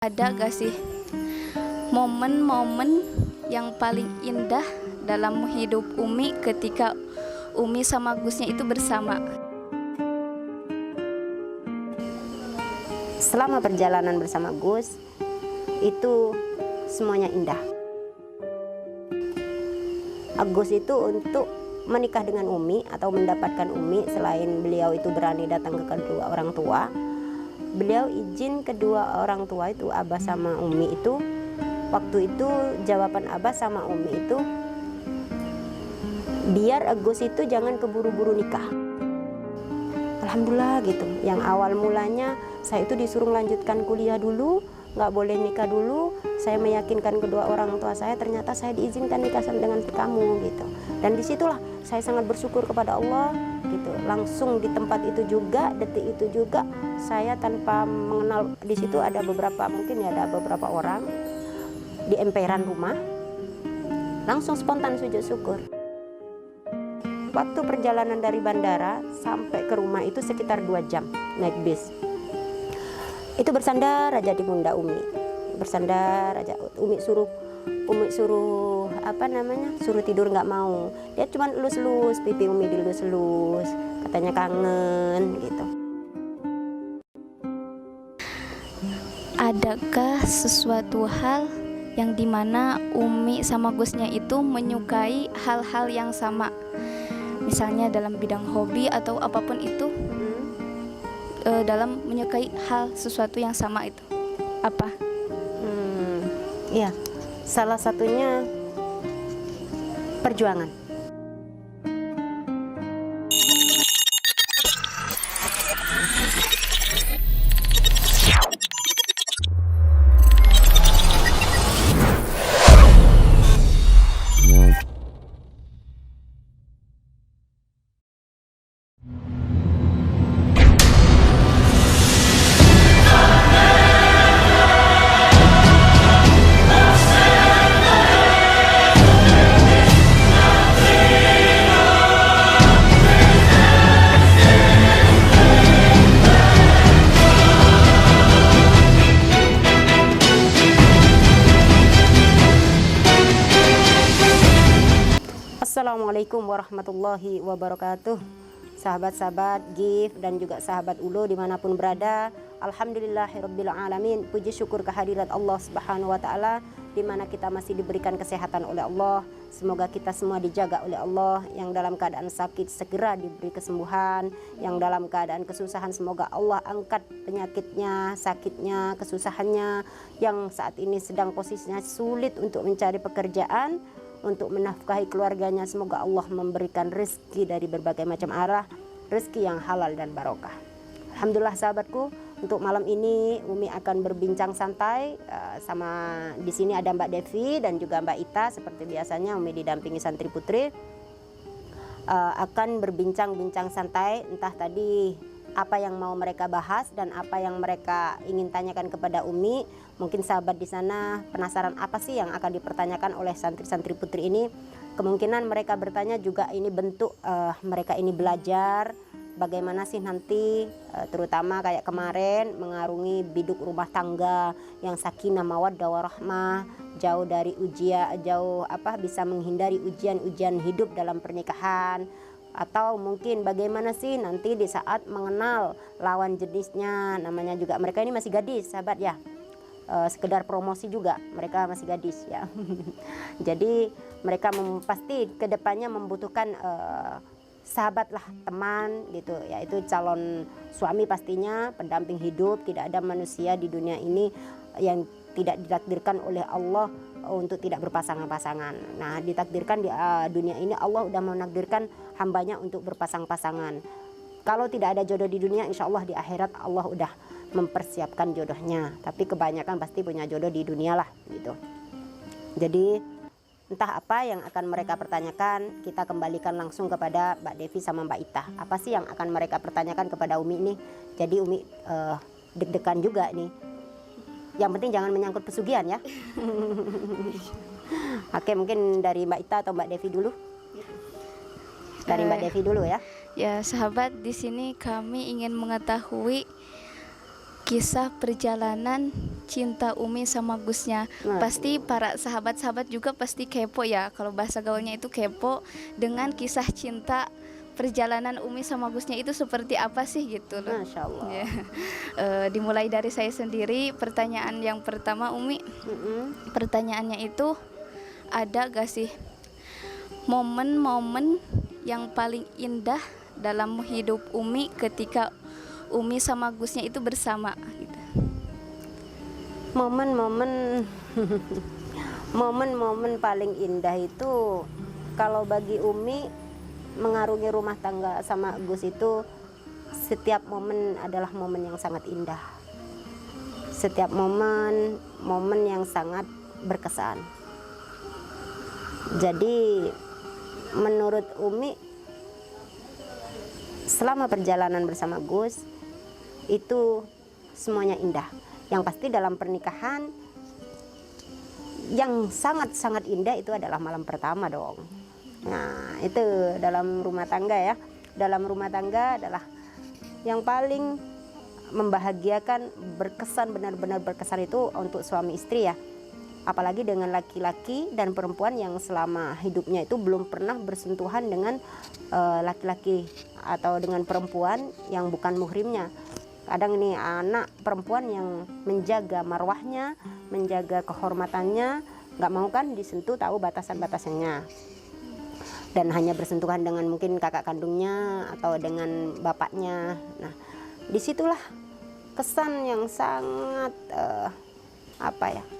Ada gak sih momen-momen yang paling indah dalam hidup Umi ketika Umi sama Gusnya itu bersama? Selama perjalanan bersama Gus, itu semuanya indah. Gus itu untuk menikah dengan Umi atau mendapatkan Umi, selain beliau itu berani datang ke kedua orang tua, beliau izin kedua orang tua itu, Abah sama Umi itu, waktu itu jawaban Abah sama Umi itu, biar Gus itu jangan keburu-buru nikah. Alhamdulillah gitu. Yang awal mulanya saya itu disuruh melanjutkan kuliah dulu, nggak boleh nikah dulu. Saya meyakinkan kedua orang tua saya, ternyata saya diizinkan nikah dengan kamu gitu. Dan disitulah saya sangat bersyukur kepada Allah gitu. Langsung di tempat itu juga, detik itu juga, saya tanpa mengenal, di situ ada beberapa, mungkin ya ada beberapa orang di emperan rumah, langsung spontan sujud syukur. Waktu perjalanan dari bandara sampai ke rumah itu sekitar 2 jam naik bis. Itu bersandar aja di pundak Umi, bersandar aja. Umi suruh suruh tidur nggak mau. Dia cuma elus-elus pipi Umi, dilus-elus, katanya kangen gitu. Adakah sesuatu hal yang dimana Umi sama Gusnya itu menyukai hal-hal yang sama? Misalnya dalam bidang hobi atau apapun itu, dalam menyukai hal sesuatu yang sama itu apa? Iya, salah satunya perjuangan. Assalamualaikum warahmatullahi wabarakatuh. Sahabat-sahabat GIF dan juga sahabat Ulo dimanapun berada, alhamdulillahirrabbilalamin. Puji syukur kehadirat Allah subhanahu wa ta'ala, dimana kita masih diberikan kesehatan oleh Allah. Semoga kita semua dijaga oleh Allah. Yang dalam keadaan sakit segera diberi kesembuhan, yang dalam keadaan kesusahan semoga Allah angkat penyakitnya, sakitnya, kesusahannya. Yang saat ini sedang posisinya sulit untuk mencari pekerjaan, untuk menafkahi keluarganya, semoga Allah memberikan rezeki dari berbagai macam arah, rezeki yang halal dan barokah. Alhamdulillah sahabatku, untuk malam ini Umi akan berbincang santai sama, di sini ada Mbak Devi dan juga Mbak Ita. Seperti biasanya Umi didampingi santri putri, akan berbincang-bincang santai, entah tadi apa yang mau mereka bahas dan apa yang mereka ingin tanyakan kepada Umi. Mungkin sahabat di sana penasaran apa sih yang akan dipertanyakan oleh santri-santri putri ini. Kemungkinan mereka bertanya juga ini bentuk mereka ini belajar bagaimana sih nanti, terutama kayak kemarin mengarungi biduk rumah tangga yang sakinah mawaddah warahmah, jauh dari ujian, bisa menghindari ujian-ujian hidup dalam pernikahan. Atau mungkin bagaimana sih nanti di saat mengenal lawan jenisnya, namanya juga mereka ini masih gadis sahabat ya, sekedar promosi juga, mereka masih gadis ya. Jadi mereka pasti kedepannya membutuhkan sahabat lah, teman gitu, yaitu calon suami pastinya, pendamping hidup. Tidak ada manusia di dunia ini yang tidak ditakdirkan oleh Allah untuk tidak berpasangan-pasangan. Nah, ditakdirkan di dunia ini Allah udah menakdirkan hambanya untuk berpasang-pasangan. Kalau tidak ada jodoh di dunia, insya Allah di akhirat Allah udah mempersiapkan jodohnya. Tapi kebanyakan pasti punya jodoh di dunia lah gitu. Jadi entah apa yang akan mereka pertanyakan, kita kembalikan langsung kepada Mbak Devi sama Mbak Ita. Apa sih yang akan mereka pertanyakan kepada Umi ini? Jadi Umi deg-degan juga nih. Yang penting jangan menyangkut pesugihan ya. Oke, mungkin dari Mbak Ita atau Mbak Devi dulu. Dari Mbak Devi dulu ya. Ya sahabat, di sini kami ingin mengetahui kisah perjalanan cinta Umi sama Gusnya. Nah. Pasti para sahabat-sahabat juga pasti kepo ya, kalau bahasa gaulnya itu kepo dengan kisah cinta perjalanan Umi sama Gusnya itu seperti apa sih gitu loh. Masya Allah. Ya. Dimulai dari saya sendiri. Pertanyaan yang pertama Umi, pertanyaannya itu, ada gak sih momen-momen yang paling indah dalam hidup Umi ketika Umi sama Gusnya itu bersama gitu? Momen-momen momen-momen paling indah itu kalau bagi Umi mengarungi rumah tangga sama Gus itu, setiap momen adalah momen yang sangat indah. Setiap momen yang sangat berkesan. Jadi menurut Umi selama perjalanan bersama Gus itu semuanya indah. Yang pasti dalam pernikahan yang sangat-sangat indah itu adalah malam pertama dong. Nah, itu dalam rumah tangga ya. Dalam rumah tangga adalah yang paling membahagiakan, berkesan, benar-benar berkesan itu untuk suami istri ya. Apalagi dengan laki-laki dan perempuan yang selama hidupnya itu belum pernah bersentuhan dengan laki-laki atau dengan perempuan yang bukan muhrimnya. Kadang ini anak perempuan yang menjaga marwahnya, menjaga kehormatannya, nggak mau kan disentuh, tahu batasan-batasannya. Dan hanya bersentuhan dengan mungkin kakak kandungnya atau dengan bapaknya. Nah, disitulah kesan yang sangat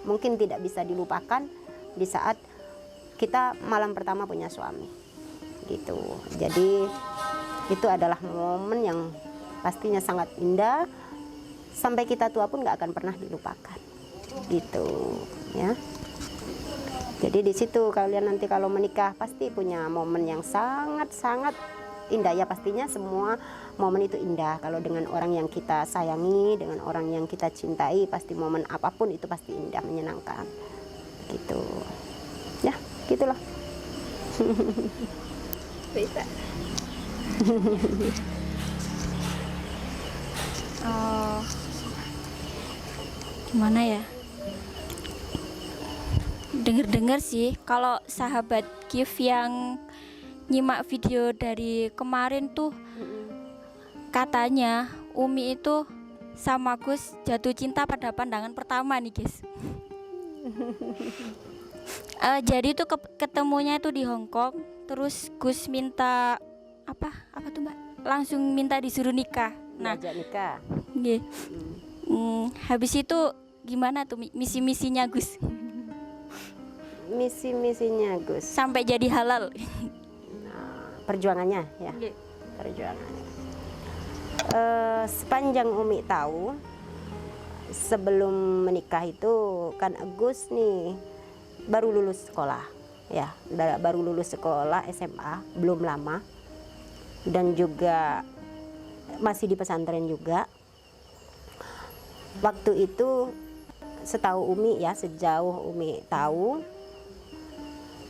mungkin tidak bisa dilupakan di saat kita malam pertama punya suami gitu. Jadi itu adalah momen yang pastinya sangat indah, sampai kita tua pun nggak akan pernah dilupakan gitu ya. Jadi di situ kalian nanti kalau menikah pasti punya momen yang sangat-sangat indah ya. Pastinya semua momen itu indah kalau dengan orang yang kita sayangi, dengan orang yang kita cintai, pasti momen apapun itu pasti indah, menyenangkan gitu ya, gitulah. Bisa. Oh, Gimana ya? Dengar-dengar sih kalau sahabat Kif yang nyimak video dari kemarin tuh katanya Umi itu sama Gus jatuh cinta pada pandangan pertama nih guys. Jadi tuh ketemunya itu di Hong Kong, terus Gus minta apa tuh Mbak? Langsung minta disuruh nikah. Nah, Diajak nikah. nggih. Habis itu gimana tuh misi-misinya Gus Misi-misinya Gus, sampai jadi halal? perjuangannya ya. Nggih. Perjuangannya. Sepanjang Umi tahu, sebelum menikah itu kan Gus nih baru lulus sekolah ya, baru lulus sekolah SMA, belum lama, dan juga masih di pesantren juga. Waktu itu setahu Umi ya, sejauh Umi tahu,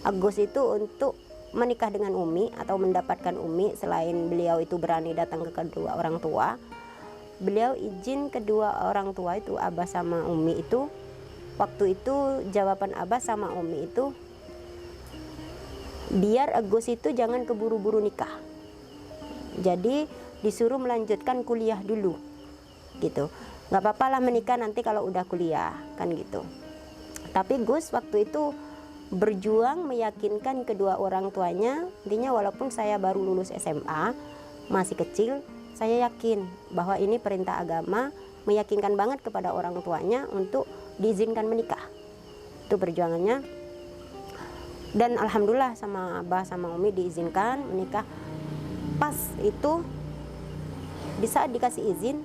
Agus itu untuk menikah dengan Umi atau mendapatkan Umi, selain beliau itu berani datang ke kedua orang tua, beliau izin kedua orang tua itu, Abah sama Umi itu, waktu itu jawaban Abah sama Umi itu, biar Agus itu jangan keburu-buru nikah, jadi disuruh melanjutkan kuliah dulu gitu. Nggak apa-apa lah menikah nanti kalau udah kuliah kan gitu. Tapi Gus waktu itu berjuang meyakinkan kedua orang tuanya, intinya walaupun saya baru lulus SMA, masih kecil, saya yakin bahwa ini perintah agama, meyakinkan banget kepada orang tuanya untuk diizinkan menikah. Itu perjuangannya. Dan alhamdulillah sama Abah sama Umi diizinkan menikah. Pas itu di saat dikasih izin,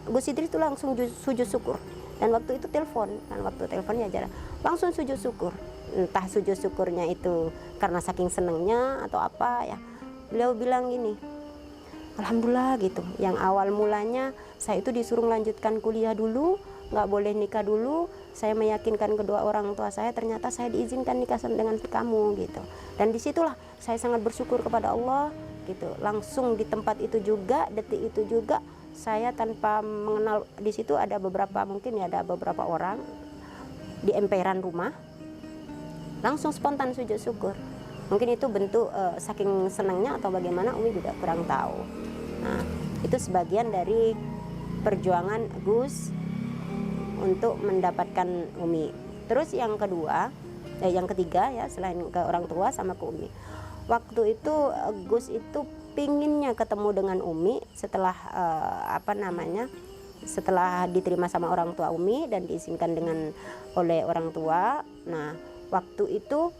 Gus Idris itu langsung sujud syukur. Dan waktu itu telepon, kan waktu teleponnya aja langsung sujud syukur. Entah sujud syukurnya itu karena saking senengnya atau apa ya, beliau bilang gini, alhamdulillah gitu. Yang awal mulanya saya itu disuruh melanjutkan kuliah dulu, nggak boleh nikah dulu, saya meyakinkan kedua orang tua saya, ternyata saya diizinkan nikah dengan kamu gitu. Dan disitulah saya sangat bersyukur kepada Allah gitu. Langsung di tempat itu juga, detik itu juga saya tanpa mengenal, di situ ada beberapa, mungkin ya ada beberapa orang di emperan rumah, langsung spontan sujud syukur. Mungkin itu bentuk saking senangnya atau bagaimana, Umi juga kurang tahu. Nah, itu sebagian dari perjuangan Gus untuk mendapatkan Umi. Terus yang kedua, yang ketiga ya, selain ke orang tua sama ke Umi. Waktu itu Gus itu pinginnya ketemu dengan Umi setelah setelah diterima sama orang tua Umi dan diizinkan oleh orang tua. Nah, waktu itu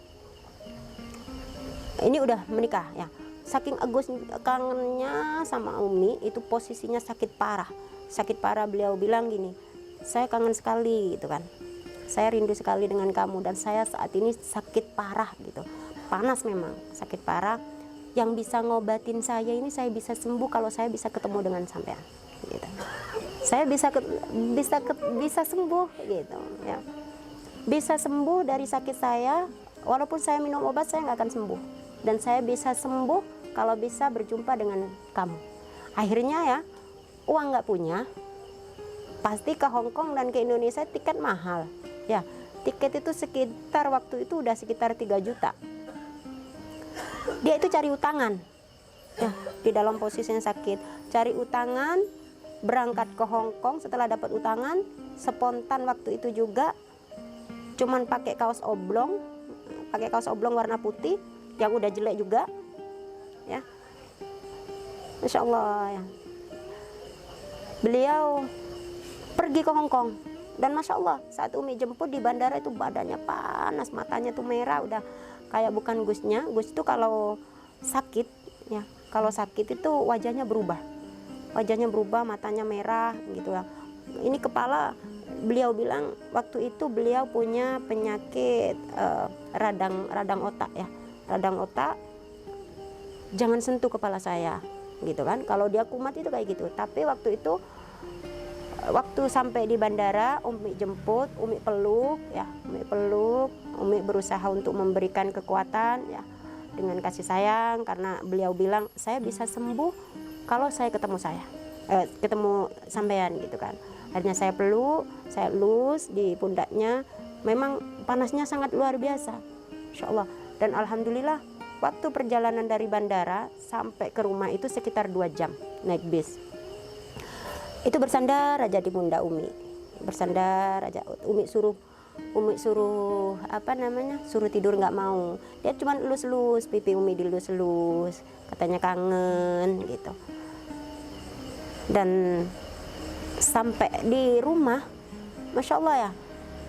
ini udah menikah ya. Saking Agus kangennya sama Umi, itu posisinya sakit parah. Sakit parah, beliau bilang gini, saya kangen sekali gitu kan. Saya rindu sekali dengan kamu dan saya saat ini sakit parah gitu. Panas memang, sakit parah. Yang bisa ngobatin saya ini, saya bisa sembuh kalau saya bisa ketemu dengan sampean gitu. Saya bisa sembuh gitu ya. Bisa sembuh dari sakit saya, walaupun saya minum obat saya nggak akan sembuh. Dan saya bisa sembuh kalau bisa berjumpa dengan kamu. Akhirnya ya, uang nggak punya, pasti ke Hong Kong dan ke Indonesia tiket mahal. Ya, tiket itu sekitar waktu itu udah sekitar 3 juta. Dia itu cari utangan, ya, di dalam posisinya sakit, cari utangan, berangkat ke Hong Kong. Setelah dapat utangan, spontan waktu itu juga, cuman pakai kaos oblong warna putih, yang udah jelek juga, ya, Masya Allah ya. Beliau pergi ke Hong Kong dan Masya Allah saat Umi jemput di bandara itu badannya panas, matanya tuh merah, udah kayak bukan Gusnya. Gus itu kalau sakit ya, kalau sakit itu wajahnya berubah, matanya merah gitu ya. Ini kepala, beliau bilang waktu itu beliau punya penyakit radang otak ya. Radang otak, jangan sentuh kepala saya gitu kan. Kalau dia kumat itu kayak gitu. Tapi waktu itu, waktu sampai di bandara, Umi jemput, Umi peluk ya, Umi berusaha untuk memberikan kekuatan ya, dengan kasih sayang, karena beliau bilang saya bisa sembuh kalau saya ketemu sampean gitu kan. Akhirnya saya peluk, saya elus di pundaknya. Memang panasnya sangat luar biasa, Insya Allah. Dan alhamdulillah waktu perjalanan dari bandara sampai ke rumah itu sekitar 2 jam naik bis. Itu bersandar aja di pundak Umi. Bersandar aja. Umi suruh suruh tidur nggak mau. Dia cuma elus-elus pipi Umi, dilus-elus. Katanya kangen gitu. Dan sampai di rumah, Masya Allah ya,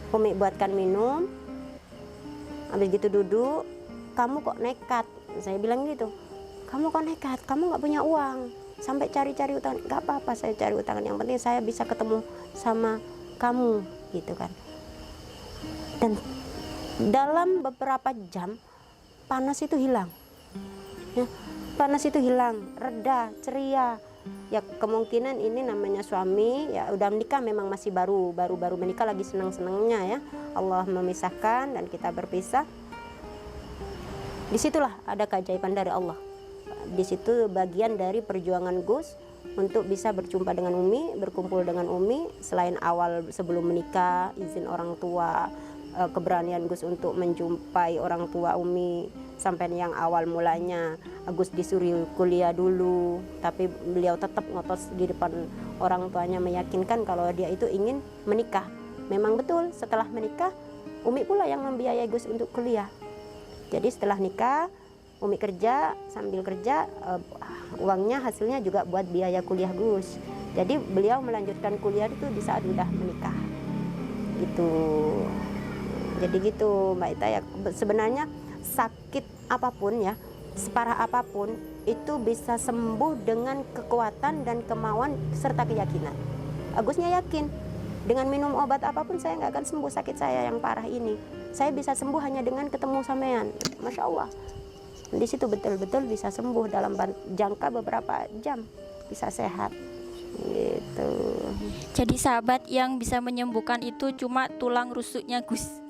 Umi buatkan minum. Habis gitu duduk, kamu kok nekat? Saya bilang gitu, kamu kok nekat? Kamu nggak punya uang, sampai cari-cari utang. Nggak apa-apa, saya cari utang. Yang penting saya bisa ketemu sama kamu, gitu kan. Dan dalam beberapa jam, panas itu hilang. Ya, panas itu hilang, reda, ceria. Ya kemungkinan ini namanya suami, ya udah menikah, memang masih baru menikah, lagi senang-senangnya ya. Allah memisahkan dan kita berpisah. Disitulah ada keajaiban dari Allah. Di situ bagian dari perjuangan Gus untuk bisa berjumpa dengan Umi, berkumpul dengan Umi. Selain awal sebelum menikah, izin orang tua, keberanian Gus untuk menjumpai orang tua Umi, sampai yang awal mulanya Gus disuruh kuliah dulu, tapi beliau tetap ngotos di depan orang tuanya, meyakinkan kalau dia itu ingin menikah. Memang betul setelah menikah Umi pula yang membiayai Gus untuk kuliah. Jadi setelah nikah Umi kerja, sambil kerja uangnya hasilnya juga buat biaya kuliah Gus. Jadi beliau melanjutkan kuliah itu di saat sudah menikah gitu. Jadi gitu Mbak Ita ya, sebenarnya sakit apapun ya, separah apapun, itu bisa sembuh dengan kekuatan dan kemauan serta keyakinan. Agusnya yakin, dengan minum obat apapun saya nggak akan sembuh sakit saya yang parah ini. Saya bisa sembuh hanya dengan ketemu sampean. Masya Allah. Di situ betul-betul bisa sembuh dalam jangka beberapa jam, bisa sehat. Gitu. Jadi sahabat, yang bisa menyembuhkan itu cuma tulang rusuknya Gus.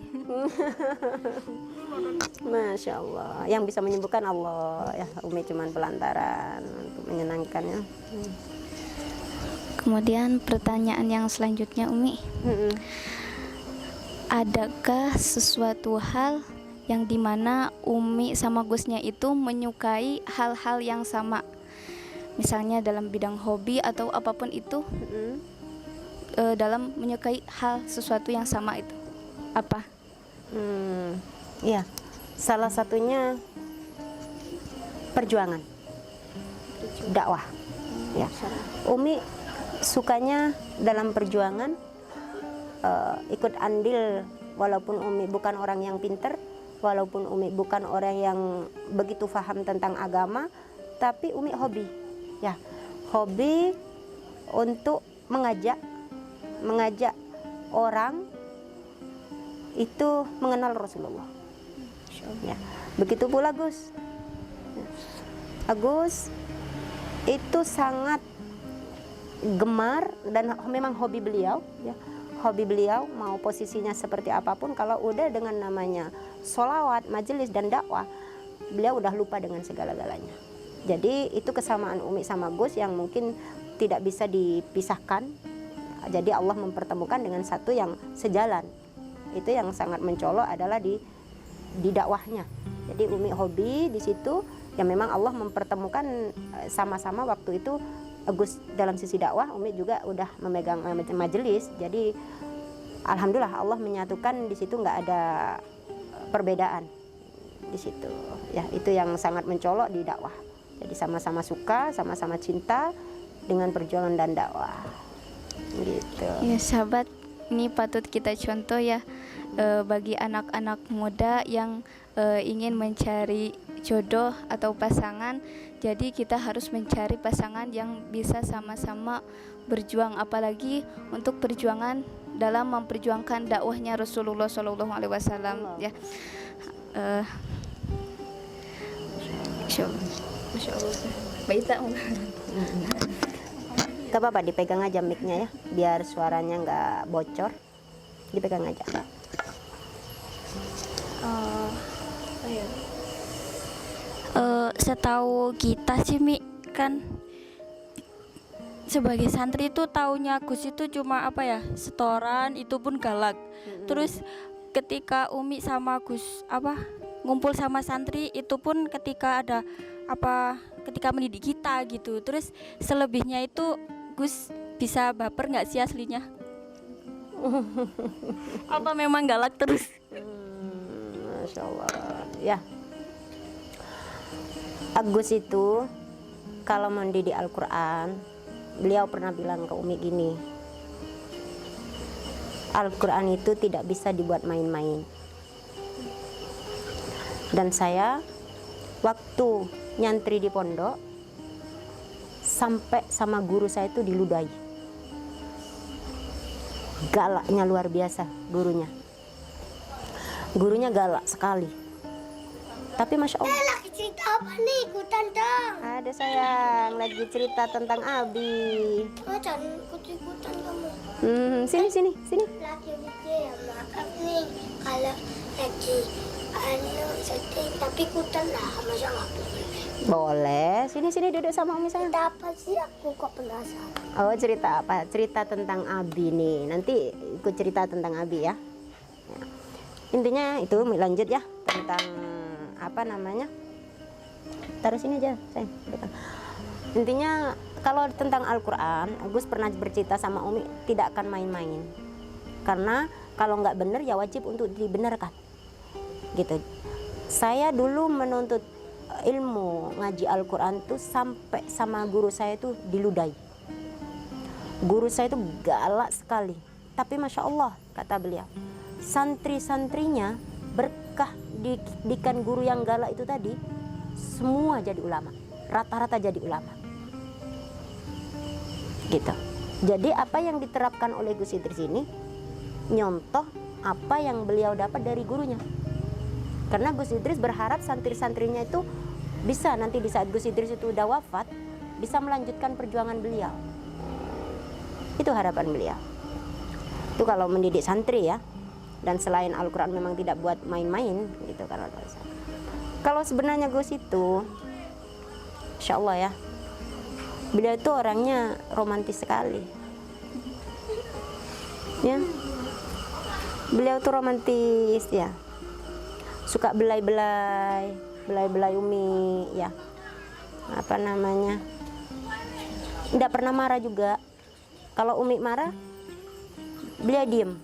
Masya Allah, yang bisa menyembuhkan Allah ya. Umi cuman pelantaran untuk menyenangkannya. Kemudian pertanyaan yang selanjutnya, Umi, Mm-mm. adakah sesuatu hal yang dimana Umi sama Gusnya itu menyukai hal-hal yang sama? Misalnya dalam bidang hobi atau apapun itu, Mm-mm. dalam menyukai hal sesuatu yang sama itu apa? Iya, salah satunya perjuangan, dakwah. Ya, Umi sukanya dalam perjuangan, ikut andil, walaupun Umi bukan orang yang pinter, walaupun Umi bukan orang yang begitu paham tentang agama, tapi Umi hobi, ya, hobi untuk mengajak orang itu mengenal Rasulullah. Ya, begitu pula Gus. Agus itu sangat gemar dan memang hobi beliau, ya. Hobi beliau mau posisinya seperti apapun, kalau udah dengan namanya sholawat, majelis dan dakwah, beliau udah lupa dengan segala-galanya. Jadi itu kesamaan Umi sama Gus yang mungkin tidak bisa dipisahkan. Jadi Allah mempertemukan dengan satu yang sejalan. Itu yang sangat mencolok adalah di dakwahnya. Jadi Umi hobi di situ, ya memang Allah mempertemukan sama-sama waktu itu. Gus dalam sisi dakwah, Umi juga udah memegang majelis. Jadi alhamdulillah Allah menyatukan di situ, nggak ada perbedaan di situ. Ya, itu yang sangat mencolok di dakwah. Jadi sama-sama suka, sama-sama cinta dengan perjuangan dan dakwah. Gitu. Ya sahabat, ini patut kita contoh ya, bagi anak-anak muda yang ingin mencari jodoh atau pasangan. Jadi kita harus mencari pasangan yang bisa sama-sama berjuang, apalagi untuk perjuangan dalam memperjuangkan dakwahnya Rasulullah SAW ya. Masya Allah. Baita. Gak apa-apa, dipegang aja mic-nya ya, biar suaranya nggak bocor. Dipegang aja. Setahu kita sih Mi, kan sebagai santri itu taunya Gus itu cuma apa ya, setoran, itu pun galak. Terus ketika Umi sama Gus ngumpul sama santri, itu pun ketika ada ketika mendidik kita gitu. Terus selebihnya itu Gus bisa baper nggak sih aslinya? Apa memang galak terus? Masya Allah. Ya, Agus itu kalau mendidik Al-Quran, beliau pernah bilang ke Umi gini, Al-Quran itu tidak bisa dibuat main-main. Dan saya waktu nyantri di pondok, sampai sama guru saya itu diludahi. Galaknya luar biasa gurunya. Gurunya galak sekali. Tapi Masya Allah. Lagi cerita apa nih? Ikutan dong. Ada sayang, lagi cerita tentang Abi. Oh, jangan ikut-ikutan kamu. Sini. Lagi video ya, maaf nih. Kalau lagi sedih, tapi ikutan lah. Masa nggak boleh? Boleh. Sini duduk sama Umi sayang. Cerita apa sih? Aku kok penasaran. Oh, cerita apa? Cerita tentang Abi nih. Nanti ikut cerita tentang Abi ya. Ya. Intinya itu lanjut ya, tentang apa namanya? Taruh sini aja, sayang. Intinya kalau tentang Al-Quran, Agus pernah bercerita sama Umi tidak akan main-main. Karena kalau nggak benar ya wajib untuk dibenarkan. Gitu. Saya dulu menuntut ilmu ngaji Al-Quran tuh sampai sama guru saya itu diludahi. Guru saya itu galak sekali. Tapi Masya Allah, kata beliau, santri-santrinya berkah didikan guru yang galak itu tadi, semua jadi ulama, rata-rata jadi ulama. Gitu. Jadi apa yang diterapkan oleh Gus Idris ini nyontoh apa yang beliau dapat dari gurunya. Karena Gus Idris berharap santri-santrinya itu bisa nanti di saat Gus Idris itu udah wafat, bisa melanjutkan perjuangan beliau. Itu harapan beliau. Itu kalau mendidik santri ya. Dan selain Al-Quran memang tidak buat main-main gitu kan. Kalau sebenarnya Gus itu, Insya Allah ya, beliau itu orangnya romantis sekali. Ya, beliau tuh romantis ya, suka belai-belai Umi ya, apa namanya, tidak pernah marah juga. Kalau Umi marah, beliau diem.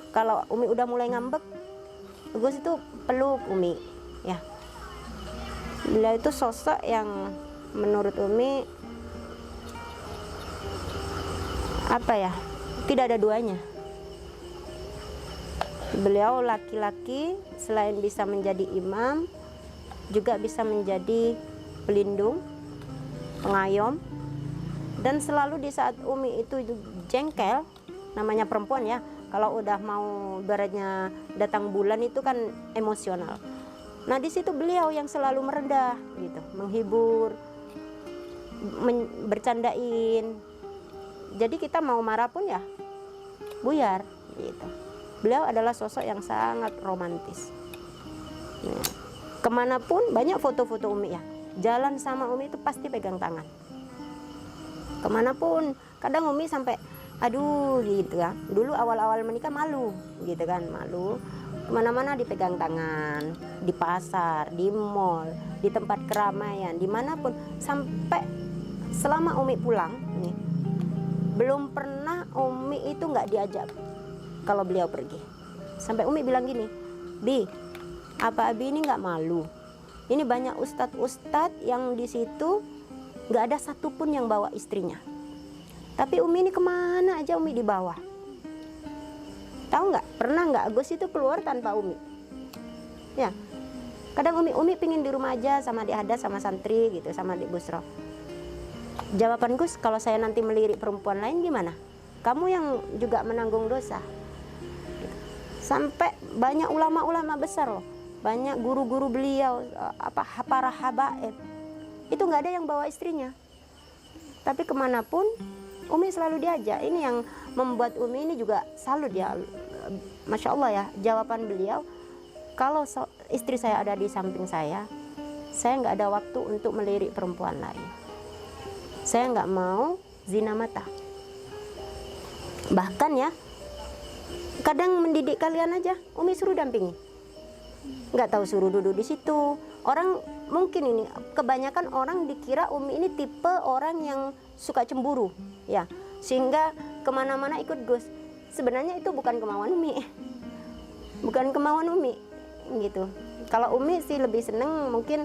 Kalau Umi udah mulai ngambek, Gus itu peluk Umi ya. Beliau itu sosok yang menurut Umi apa ya, tidak ada duanya. Beliau laki-laki, selain bisa menjadi imam, juga bisa menjadi pelindung, pengayom. Dan selalu di saat Umi itu jengkel, namanya perempuan ya, kalau udah mau beratnya datang bulan itu kan emosional. Nah di situ beliau yang selalu merendah gitu, menghibur, bercandain. Jadi kita mau marah pun ya buyar gitu. Beliau adalah sosok yang sangat romantis. Ya. Kemanapun banyak foto-foto Umi ya. Jalan sama Umi itu pasti pegang tangan. Kemanapun, kadang Umi sampai aduh gitu ya. Dulu awal-awal menikah malu gitu kan, malu. Kemana-mana dipegang tangan, di pasar, di mall, di tempat keramaian, dimanapun. Sampai selama Umi pulang nih, belum pernah Umi itu nggak diajak kalau beliau pergi. Sampai Umi bilang gini, Bi, apa Abi ini nggak malu? Ini banyak ustadz-ustadz yang di situ nggak ada satupun yang bawa istrinya. Tapi Umi ini kemana aja Umi dibawa. Tahu nggak? Pernah nggak Gus itu keluar tanpa Umi? Ya. Kadang Umi pingin di rumah aja sama Adik Hada, sama santri gitu, sama Adik Busro. Jawaban Gus, kalau saya nanti melirik perempuan lain gimana? Kamu yang juga menanggung dosa. Sampai banyak ulama-ulama besar loh, banyak guru-guru beliau, para habaib, itu nggak ada yang bawa istrinya. Tapi kemanapun Umi selalu diajak. Ini yang membuat Umi ini juga salut ya, Masya Allah ya, jawaban beliau, kalau istri saya ada di samping saya nggak ada waktu untuk melirik perempuan lain. Saya nggak mau zina mata. Bahkan ya, kadang mendidik kalian aja, Umi suruh dampingi. Nggak tahu suruh duduk di situ. Orang mungkin ini, kebanyakan orang dikira Umi ini tipe orang yang suka cemburu, ya, sehingga kemana-mana ikut Gus. Sebenarnya itu bukan kemauan Umi, bukan kemauan Umi, gitu. Kalau Umi sih lebih seneng mungkin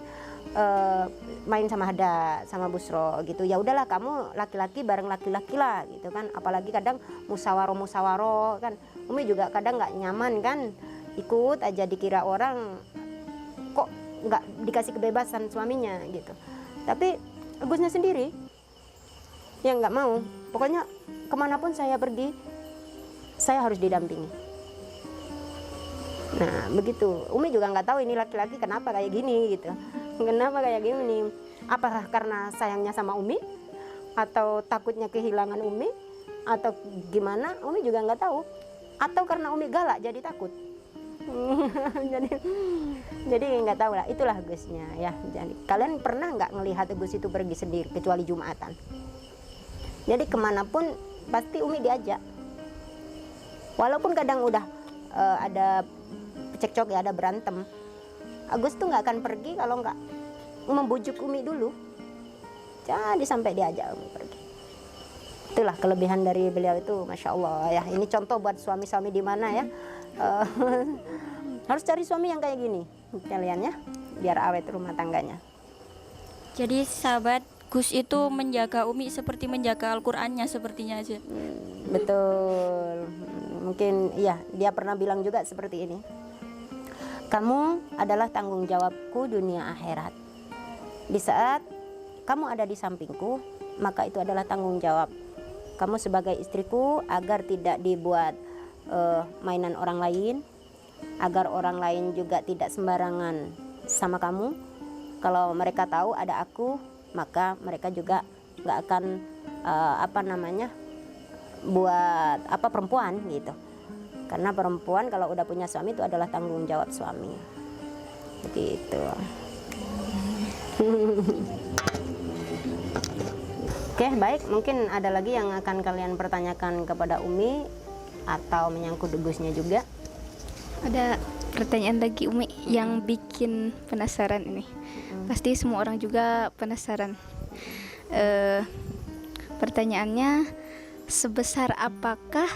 main sama Hada, sama Busro gitu. Ya udahlah, kamu laki-laki bareng laki-laki lah gitu kan. Apalagi kadang musawaro kan. Umi juga kadang nggak nyaman kan, ikut aja dikira orang kok nggak dikasih kebebasan suaminya gitu. Tapi Gusnya sendiri yang nggak mau. Pokoknya kemanapun saya pergi, saya harus didampingi. Nah begitu. Umi juga nggak tahu ini laki-laki kenapa kayak gini gitu. Kenapa kayak gini? Apakah karena sayangnya sama Umi, atau takutnya kehilangan Umi, atau gimana? Umi juga nggak tahu. Atau karena Umi galak jadi takut. jadi nggak tahu lah. Itulah Gusnya ya. Jadi kalian pernah nggak ngelihat Gus itu pergi sendiri kecuali Jumatan? Jadi kemanapun pasti Umi diajak. Walaupun kadang udah ada cekcok ya, ada berantem, Agus tuh nggak akan pergi kalau nggak membujuk Umi dulu. Jadi sampai diajak Umi pergi. Itulah kelebihan dari beliau itu, Masya Allah ya. Ini contoh buat suami-suami di mana ya, harus cari suami yang kayak gini kalian ya, biar awet rumah tangganya. Jadi sahabat, Gus itu menjaga Umi seperti menjaga Al-Qur'annya sepertinya aja. Betul. Mungkin iya, dia pernah bilang juga seperti ini. Kamu adalah tanggung jawabku dunia akhirat. Di saat kamu ada di sampingku, maka itu adalah tanggung jawab kamu sebagai istriku, agar tidak dibuat mainan orang lain, agar orang lain juga tidak sembarangan sama kamu. Kalau mereka tahu ada aku, maka mereka juga nggak akan buat perempuan gitu. Karena perempuan kalau udah punya suami itu adalah tanggung jawab suami. Begitu. Oke, baik. Mungkin ada lagi yang akan kalian pertanyakan kepada Umi. atau menyangkut Gusnya juga? Ada pertanyaan lagi Umi yang bikin penasaran ini. Pasti semua orang juga penasaran. Pertanyaannya, sebesar apakah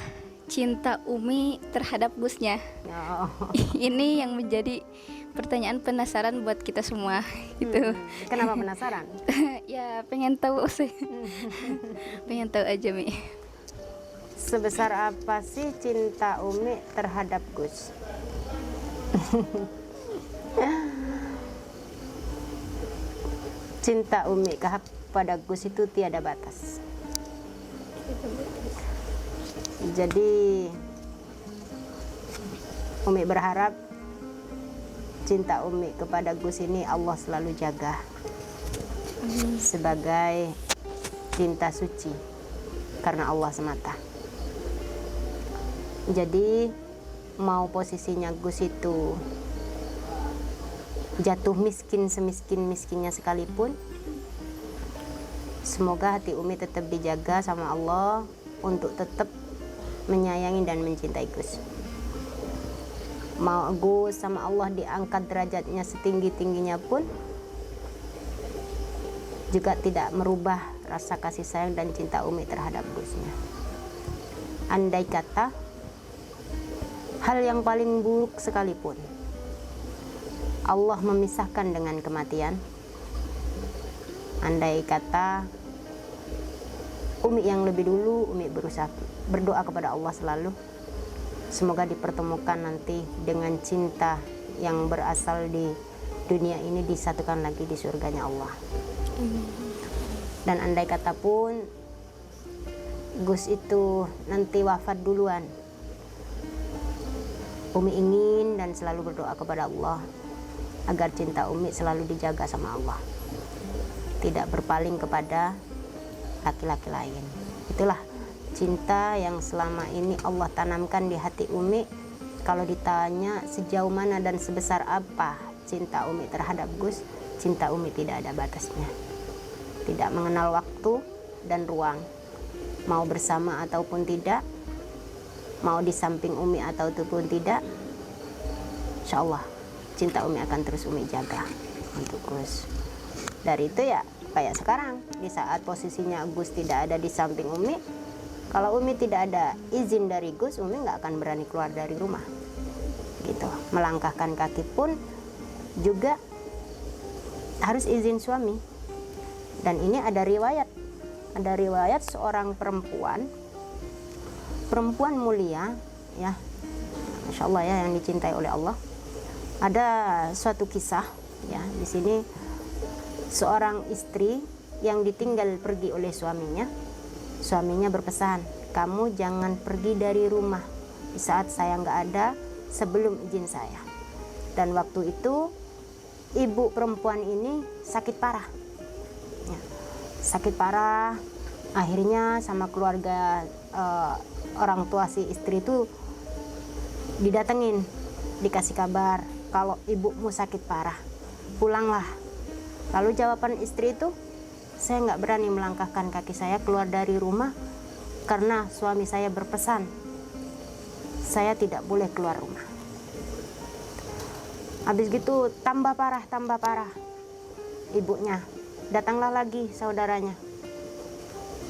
cinta Umi terhadap Gusnya? Oh. Ini yang menjadi pertanyaan penasaran buat kita semua gitu. Kenapa penasaran? Ya pengen tahu sih. Pengen tahu aja Mi. Sebesar apa sih cinta Umi terhadap Gus? Cinta Umi kepada Gus itu tiada batas. Jadi Umi berharap cinta Umi kepada Gus ini Allah selalu jaga sebagai cinta suci karena Allah semata. Jadi mau posisinya Gus itu jatuh miskin semiskin-miskinnya sekalipun, semoga hati Umi tetap dijaga sama Allah untuk tetap menyayangi dan mencintai Gus. Mau Gus sama Allah diangkat derajatnya setinggi-tingginya pun juga tidak merubah rasa kasih sayang dan cinta Umi terhadap Gusnya. Andai kata hal yang paling buruk sekalipun Allah memisahkan dengan kematian, andai kata Umi yang lebih dulu, Umi berusaha berdoa kepada Allah selalu, semoga dipertemukan nanti dengan cinta yang berasal di dunia ini, disatukan lagi di surganya Allah. Dan andai kata pun Gus itu nanti wafat duluan, Umi ingin dan selalu berdoa kepada Allah agar cinta Umi selalu dijaga sama Allah, tidak berpaling kepada laki-laki lain. Itulah cinta yang selama ini Allah tanamkan di hati Umi. Kalau ditanya sejauh mana dan sebesar apa cinta Umi terhadap Gus, cinta Umi tidak ada batasnya, tidak mengenal waktu dan ruang, mau bersama ataupun tidak, mau di samping Umi ataupun tidak, insya Allah cinta Umi akan terus Umi jaga untuk Gus. Dari itu ya kayak sekarang, di saat posisinya Gus tidak ada di samping Umi, kalau Umi tidak ada izin dari Gus, Umi nggak akan berani keluar dari rumah gitu. Melangkahkan kaki pun juga harus izin suami. Dan ini ada riwayat seorang perempuan mulia ya, Masya Allah ya, yang dicintai oleh Allah. Ada suatu kisah ya, di sini seorang istri yang ditinggal pergi oleh suaminya. Suaminya berpesan, kamu jangan pergi dari rumah di saat saya nggak ada sebelum izin saya. Dan waktu itu ibu perempuan ini sakit parah ya, sakit parah. Akhirnya sama keluarga orang tua si istri itu didatengin, dikasih kabar kalau ibumu sakit parah, pulanglah. Lalu jawaban istri itu, saya nggak berani melangkahkan kaki saya keluar dari rumah karena suami saya berpesan saya tidak boleh keluar rumah. Habis gitu tambah parah ibunya. Datanglah lagi saudaranya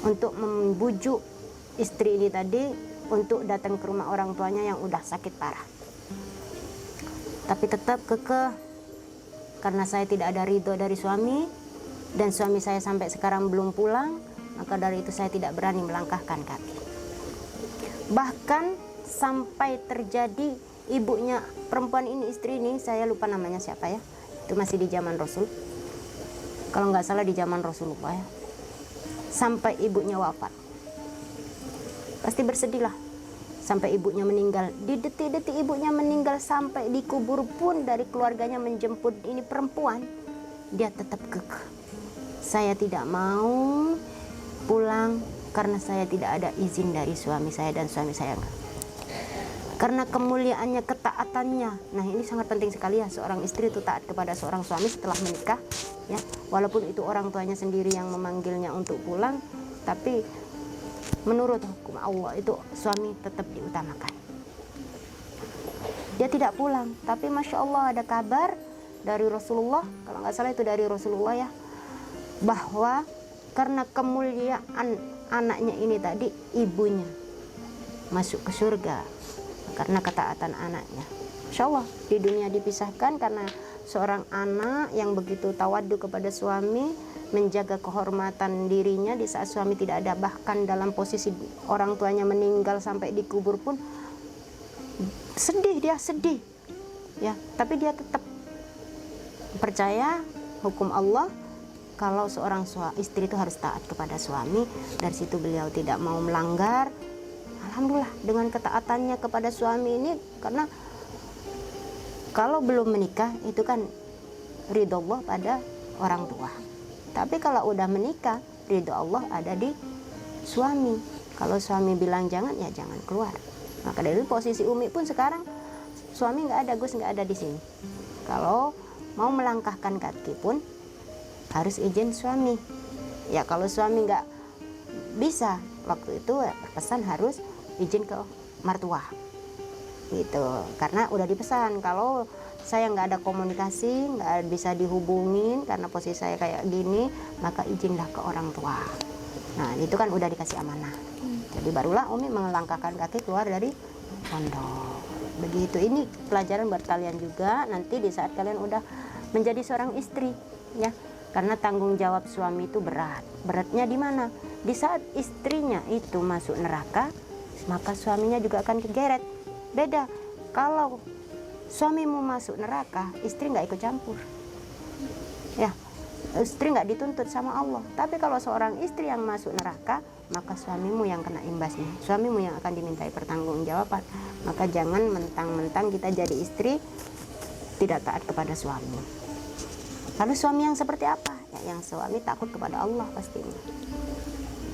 untuk membujuk istri ini tadi untuk datang ke rumah orang tuanya yang udah sakit parah. Tapi tetap kekeh, karena saya tidak ada ridho dari suami dan suami saya sampai sekarang belum pulang, maka dari itu saya tidak berani melangkahkan kaki. Bahkan sampai terjadi ibunya perempuan ini, istri ini, saya lupa namanya siapa ya, itu masih di zaman Rasul, kalau nggak salah di zaman Rasulullah ya, sampai ibunya wafat. Pasti bersedihlah sampai ibunya meninggal. Di detik-detik ibunya meninggal, sampai dikubur pun dari keluarganya menjemput ini perempuan, dia tetap kekeh, saya tidak mau pulang karena saya tidak ada izin dari suami saya dan suami saya enggak. Karena kemuliaannya, ketaatannya. Nah, ini sangat penting sekali ya, seorang istri itu taat kepada seorang suami setelah menikah ya. Walaupun itu orang tuanya sendiri yang memanggilnya untuk pulang, tapi menurut hukum Allah itu suami tetap diutamakan. Dia tidak pulang, tapi Masya Allah ada kabar dari Rasulullah, kalau nggak salah itu dari Rasulullah ya, bahwa karena kemuliaan anaknya ini tadi, ibunya masuk ke surga karena ketaatan anaknya. Masya Allah, di dunia dipisahkan karena seorang anak yang begitu tawadu kepada suami, menjaga kehormatan dirinya di saat suami tidak ada, bahkan dalam posisi orang tuanya meninggal sampai dikubur pun sedih, dia sedih ya, tapi dia tetap percaya hukum Allah kalau seorang istri itu harus taat kepada suami. Dari situ beliau tidak mau melanggar. Alhamdulillah dengan ketaatannya kepada suami ini, karena kalau belum menikah itu kan ridho Allah pada orang tua. Tapi kalau udah menikah, ridho Allah ada di suami. Kalau suami bilang jangan, ya jangan keluar. Maka dari posisi Umi pun sekarang suami nggak ada, Gus nggak ada di sini. Kalau mau melangkahkan kaki pun harus izin suami. Ya kalau suami nggak bisa waktu itu, ya, pesan harus izin ke mertua. Gitu. Karena udah dipesan kalau saya nggak ada komunikasi, nggak bisa dihubungin karena posisi saya kayak gini, maka izinlah ke orang tua. Nah itu kan udah dikasih amanah. Jadi barulah Umi melangkahkan kaki keluar dari pondok. Begitu, ini pelajaran buat kalian juga nanti di saat kalian udah menjadi seorang istri, ya. Karena tanggung jawab suami itu berat. Beratnya di mana? Di saat istrinya itu masuk neraka, maka suaminya juga akan kegeret. Beda kalau suamimu masuk neraka, istri nggak ikut campur, ya. Istri nggak dituntut sama Allah. Tapi kalau seorang istri yang masuk neraka, maka suamimu yang kena imbasnya, suamimu yang akan dimintai pertanggungjawaban. Maka jangan mentang-mentang kita jadi istri tidak taat kepada suami. Lalu suami yang seperti apa? Ya, yang suami takut kepada Allah pastinya.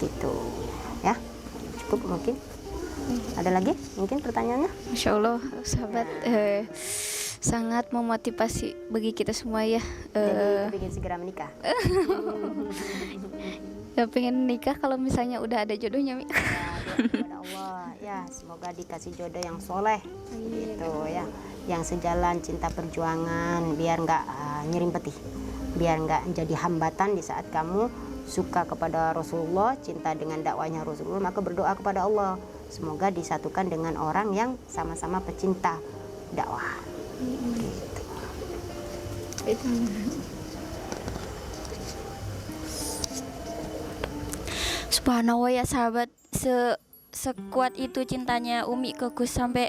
Gitu, ya. Cukup mungkin. Ada lagi mungkin pertanyaannya? Masya Allah, sahabat, sangat memotivasi bagi kita semua ya. Jadi ingin segera menikah. Ya pengen nikah kalau misalnya udah ada jodohnya, Mi. Ya, doa kepada Allah, ya semoga dikasih jodoh yang soleh, gitu ya, yang sejalan cinta perjuangan, biar nggak nyerimpetih, biar nggak jadi hambatan di saat kamu suka kepada Rasulullah, cinta dengan dakwahnya Rasulullah, maka berdoa kepada Allah semoga disatukan dengan orang yang sama-sama pecinta dakwah. Gitu. Subhanallah ya sahabat, sekuat itu cintanya Umi ke Gus sampai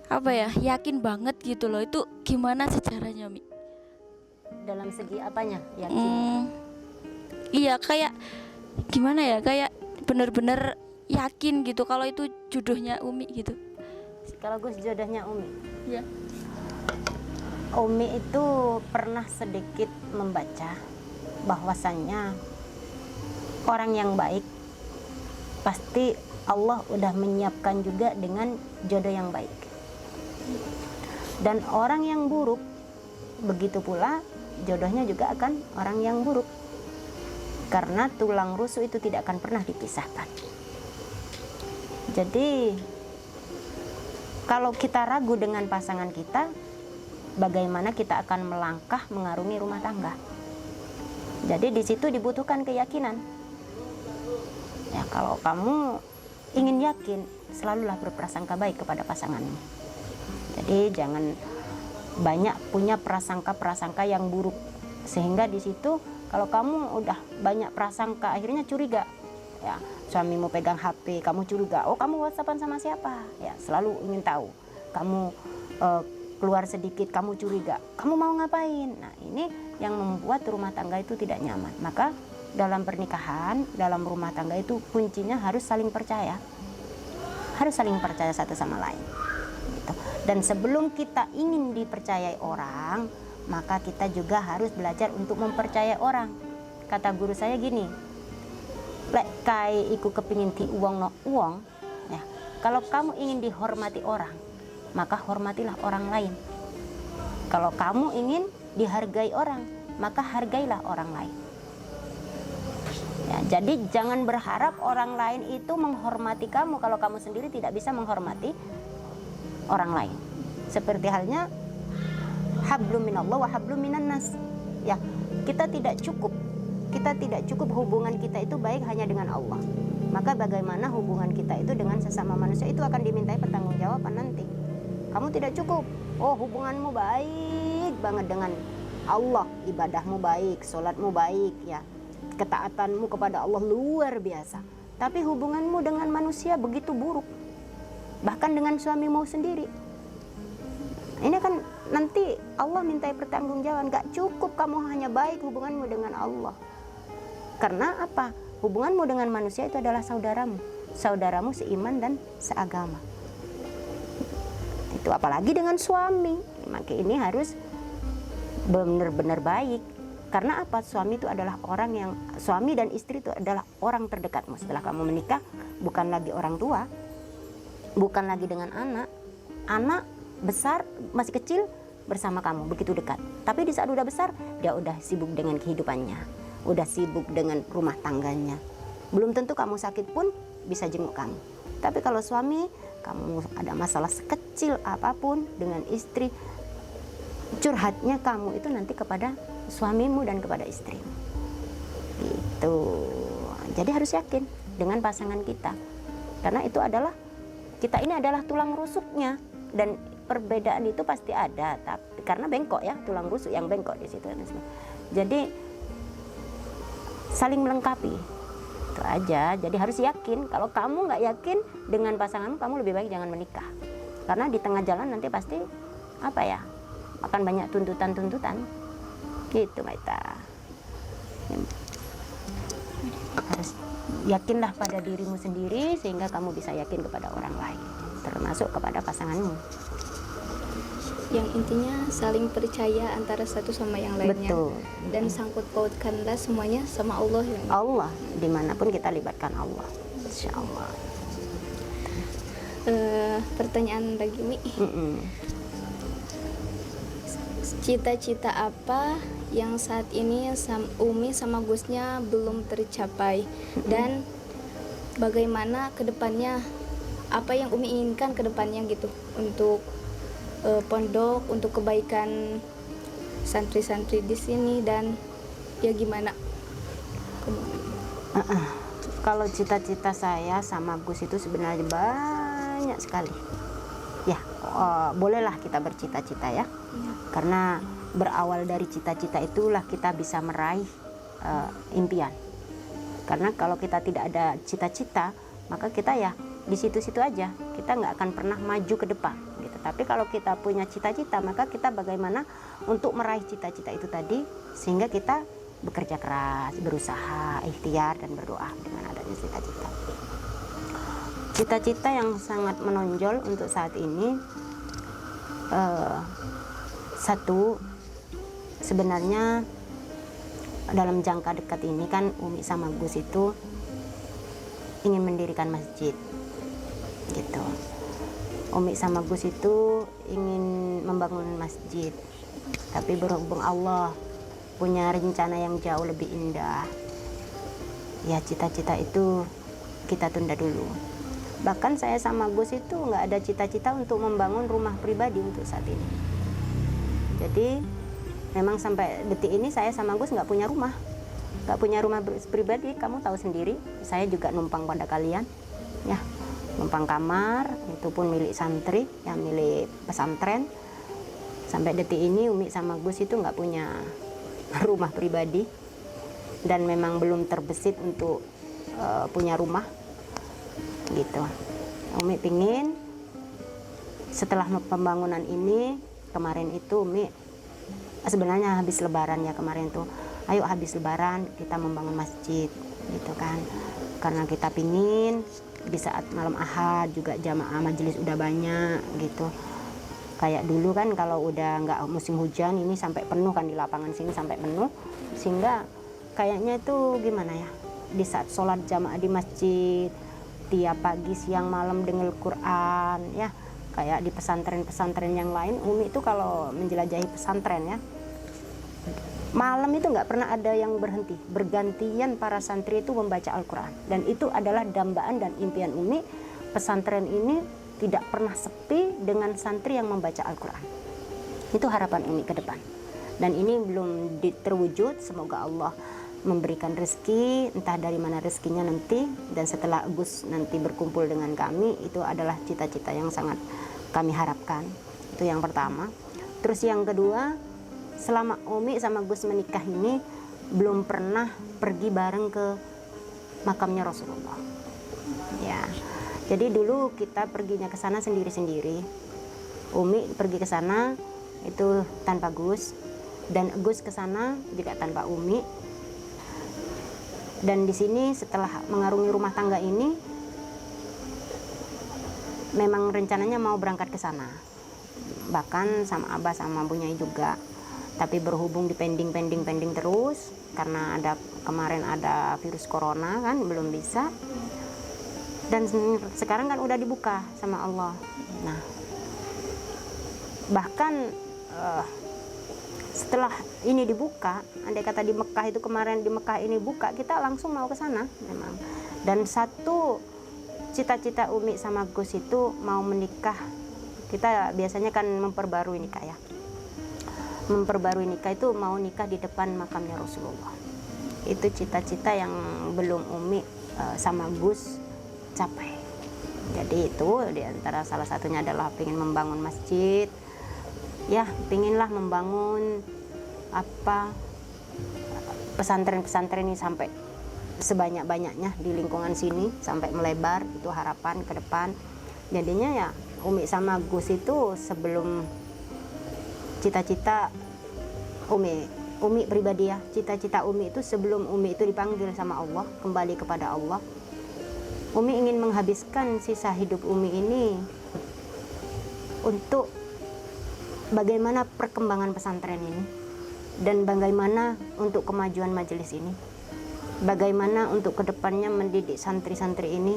apa ya, yakin banget gitu loh. Itu gimana sejarahnya, Mi? Dalam segi apanya? Yakin? Iya, kayak gimana ya, kayak bener-bener yakin gitu kalau itu jodohnya Umi gitu. Kalau Gus jodohnya Umi? Iya. Umi itu pernah sedikit membaca bahwasannya orang yang baik pasti Allah udah menyiapkan juga dengan jodoh yang baik. Dan orang yang buruk begitu pula jodohnya juga akan orang yang buruk. Karena tulang rusuk itu tidak akan pernah dipisahkan. Jadi kalau kita ragu dengan pasangan kita, bagaimana kita akan melangkah mengarungi rumah tangga? Jadi di situ dibutuhkan keyakinan. Ya, kalau kamu ingin yakin, selalulah berprasangka baik kepada pasanganmu. Jadi jangan banyak punya prasangka-prasangka yang buruk, sehingga di situ kalau kamu udah banyak prasangka akhirnya curiga. Ya, suamimu pegang HP, kamu curiga, oh kamu WhatsAppan sama siapa? Ya, selalu ingin tahu. Kamu keluar sedikit, kamu curiga, kamu mau ngapain? Nah, ini yang membuat rumah tangga itu tidak nyaman. Maka dalam pernikahan, dalam rumah tangga itu kuncinya harus saling percaya. Harus saling percaya satu sama lain. Gitu. Dan sebelum kita ingin dipercayai orang, maka kita juga harus belajar untuk mempercayai orang. Kata guru saya gini, lek kai iku kepingin ti uang no uang, ya. Kalau kamu ingin dihormati orang, maka hormatilah orang lain. Kalau kamu ingin dihargai orang, maka hargailah orang lain. Ya, Jadi jangan berharap orang lain itu menghormati kamu kalau kamu sendiri tidak bisa menghormati orang lain. Seperti halnya hablum minallah wa hablum minan nas. Ya, kita tidak cukup hubungan kita itu baik hanya dengan Allah. Maka bagaimana hubungan kita itu dengan sesama manusia itu akan dimintai pertanggungjawaban nanti. Kamu tidak cukup. Oh, hubunganmu baik banget dengan Allah, ibadahmu baik, sholatmu baik, ya, ketaatanmu kepada Allah luar biasa. Tapi hubunganmu dengan manusia begitu buruk. Bahkan dengan suamimu sendiri. Ini kan nanti Allah mintai pertanggungjawaban. Gak cukup kamu hanya baik hubunganmu dengan Allah. Karena apa? Hubunganmu dengan manusia itu adalah saudaramu. Saudaramu seiman dan seagama. Itu apalagi dengan suami. Maka ini harus benar-benar baik. Karena apa? Suami itu adalah orang yang, suami dan istri itu adalah orang terdekatmu. Setelah kamu menikah, bukan lagi orang tua, bukan lagi dengan anak. Anak besar, masih kecil bersama kamu, begitu dekat. Tapi di saat udah besar, dia udah sibuk dengan kehidupannya, udah sibuk dengan rumah tangganya. Belum tentu kamu sakit pun bisa jenguk kamu. Tapi kalau suami, kamu ada masalah sekecil apapun dengan istri, curhatnya kamu itu nanti kepada suamimu dan kepada istrimu. Gitu. Jadi harus yakin dengan pasangan kita. Karena itu adalah, kita ini adalah tulang rusuknya, dan perbedaan itu pasti ada, tapi karena bengkok ya, tulang rusuk yang bengkok di situ. Jadi saling melengkapi. Itu aja. Jadi harus yakin. Kalau kamu nggak yakin dengan pasanganmu, kamu lebih baik jangan menikah. Karena di tengah jalan nanti pasti apa ya, akan banyak tuntutan-tuntutan. Gitu, Maita. Harus yakinlah pada dirimu sendiri sehingga kamu bisa yakin kepada orang lain, termasuk kepada pasanganmu. Yang intinya saling percaya antara satu sama yang lainnya. Betul. Dan sangkut pautkanlah semuanya sama Allah. Allah, dimanapun kita libatkan Allah, insya Allah. Pertanyaan lagi, Mi. Cita-cita apa yang saat ini Umi sama Gusnya belum tercapai? Dan bagaimana kedepannya, apa yang Umi inginkan kedepannya gitu, untuk pondok, untuk kebaikan santri-santri di sini, dan ya gimana? Kalau cita-cita saya sama Gus itu sebenarnya banyak sekali. Ya, bolehlah kita bercita-cita ya. Karena berawal dari cita-cita itulah kita bisa meraih impian. Karena kalau kita tidak ada cita-cita, maka kita ya di situ-situ aja, kita nggak akan pernah maju ke depan gitu. Tapi kalau kita punya cita-cita, maka kita bagaimana untuk meraih cita-cita itu tadi, sehingga kita bekerja keras, berusaha, ikhtiar, dan berdoa dengan adanya cita-cita. Cita-cita yang sangat menonjol untuk saat ini, satu, sebenarnya dalam jangka dekat ini kan Umi sama Gus itu ingin mendirikan masjid gitu. Umi sama Gus itu ingin membangun masjid, tapi berhubung Allah punya rencana yang jauh lebih indah, ya cita-cita itu kita tunda dulu. Bahkan saya sama Gus itu nggak ada cita-cita untuk membangun rumah pribadi untuk saat ini. Jadi memang sampai detik ini saya sama Gus nggak punya rumah pribadi. Kamu tahu sendiri, saya juga numpang pada kalian, ya, numpang kamar, itu pun milik santri, yang milik pesantren. Sampai detik ini Umi sama Gus itu nggak punya rumah pribadi, dan memang belum terbesit untuk punya rumah, gitu. Umi pingin setelah pembangunan ini, kemarin itu Umi sebenarnya habis lebaran ya kemarin tuh, ayo habis lebaran kita membangun masjid gitu kan, karena kita pingin di saat malam Ahad juga jamaah majelis udah banyak gitu. Kayak dulu kan kalau udah nggak musim hujan ini sampai penuh kan, di lapangan sini sampai penuh, sehingga kayaknya itu gimana ya, di saat sholat jamaah di masjid tiap pagi siang malam dengar Quran ya, kayak di pesantren-pesantren yang lain. Umi itu kalau menjelajahi pesantren ya, Malam itu nggak pernah ada yang berhenti, bergantian para santri itu membaca Al-Quran. Dan itu adalah dambaan dan impian Umi, pesantren ini tidak pernah sepi dengan santri yang membaca Al-Quran. Itu harapan Umi ke depan. Dan ini belum terwujud, semoga Allah memberikan rezeki, entah dari mana rezekinya nanti. Dan setelah Gus nanti berkumpul dengan kami, itu adalah cita-cita yang sangat kami harapkan. Itu yang pertama. Terus yang kedua, selama Umi sama Gus menikah ini belum pernah pergi bareng ke makamnya Rasulullah. Ya, jadi dulu kita perginya ke sana sendiri-sendiri. Umi pergi ke sana itu tanpa Gus, dan Gus ke sana juga tanpa Umi. Dan di sini setelah mengarungi rumah tangga ini, memang rencananya mau berangkat ke sana, bahkan sama Abah sama Bunyai juga. Tapi berhubung di pending terus karena kemarin ada virus corona kan, belum bisa. Dan sekarang kan udah dibuka sama Allah. Nah, bahkan setelah ini dibuka, andai kata di Mekah itu kemarin, di Mekah ini buka, kita langsung mau ke sana memang. Dan satu cita-cita Umi sama Gus itu mau menikah. Kita biasanya kan memperbarui nikah ya. Memperbarui nikah itu mau nikah di depan makamnya Rasulullah. Itu cita-cita yang belum Umi sama Gus capai. Jadi itu diantara salah satunya adalah ingin membangun masjid. Ya, pinginlah membangun pesantren-pesantren ini sampai sebanyak-banyaknya di lingkungan sini, sampai melebar. Itu harapan ke depan. Jadinya ya Umi sama Gus itu sebelum cita-cita Umi pribadi ya, cita-cita Umi itu sebelum Umi itu dipanggil sama Allah, kembali kepada Allah, Umi ingin menghabiskan sisa hidup Umi ini untuk bagaimana perkembangan pesantren ini, dan bagaimana untuk kemajuan majelis ini, bagaimana untuk kedepannya mendidik santri-santri ini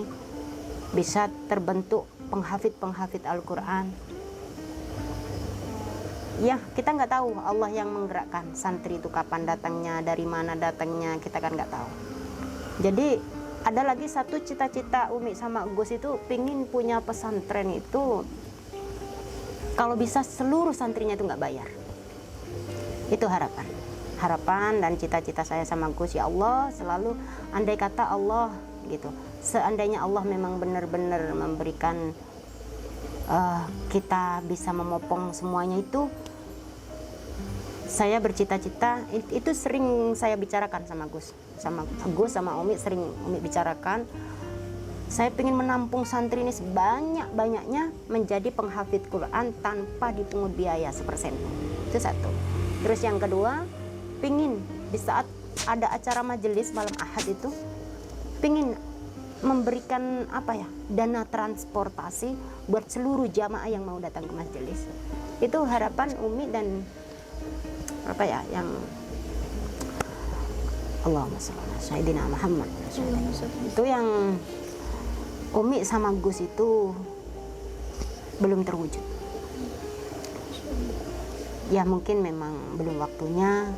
bisa terbentuk penghafid-penghafid Al-Quran. Ya, kita nggak tahu Allah yang menggerakkan santri itu kapan datangnya, dari mana datangnya, kita kan nggak tahu. Jadi ada lagi satu cita-cita Umi sama Gus itu pingin punya pesantren itu kalau bisa seluruh santrinya itu nggak bayar. Itu harapan dan cita-cita saya sama Gus. Ya Allah, selalu andai kata Allah gitu, seandainya Allah memang benar-benar memberikan kita bisa memopong semuanya itu, saya bercita-cita, itu sering saya bicarakan sama Gus sama Umi, sering Umi bicarakan, saya ingin menampung santri ini sebanyak-banyaknya menjadi penghafid Quran tanpa dipungut biaya sepersen. Itu satu. Terus yang kedua, pingin di saat ada acara majelis malam Ahad itu, pingin memberikan dana transportasi buat seluruh jamaah yang mau datang ke majelis. Itu harapan Umi dan yang Allahumma sholli ala sayyidina Muhammad. Itu yang Umi sama Gus itu belum terwujud. Ya mungkin memang belum waktunya.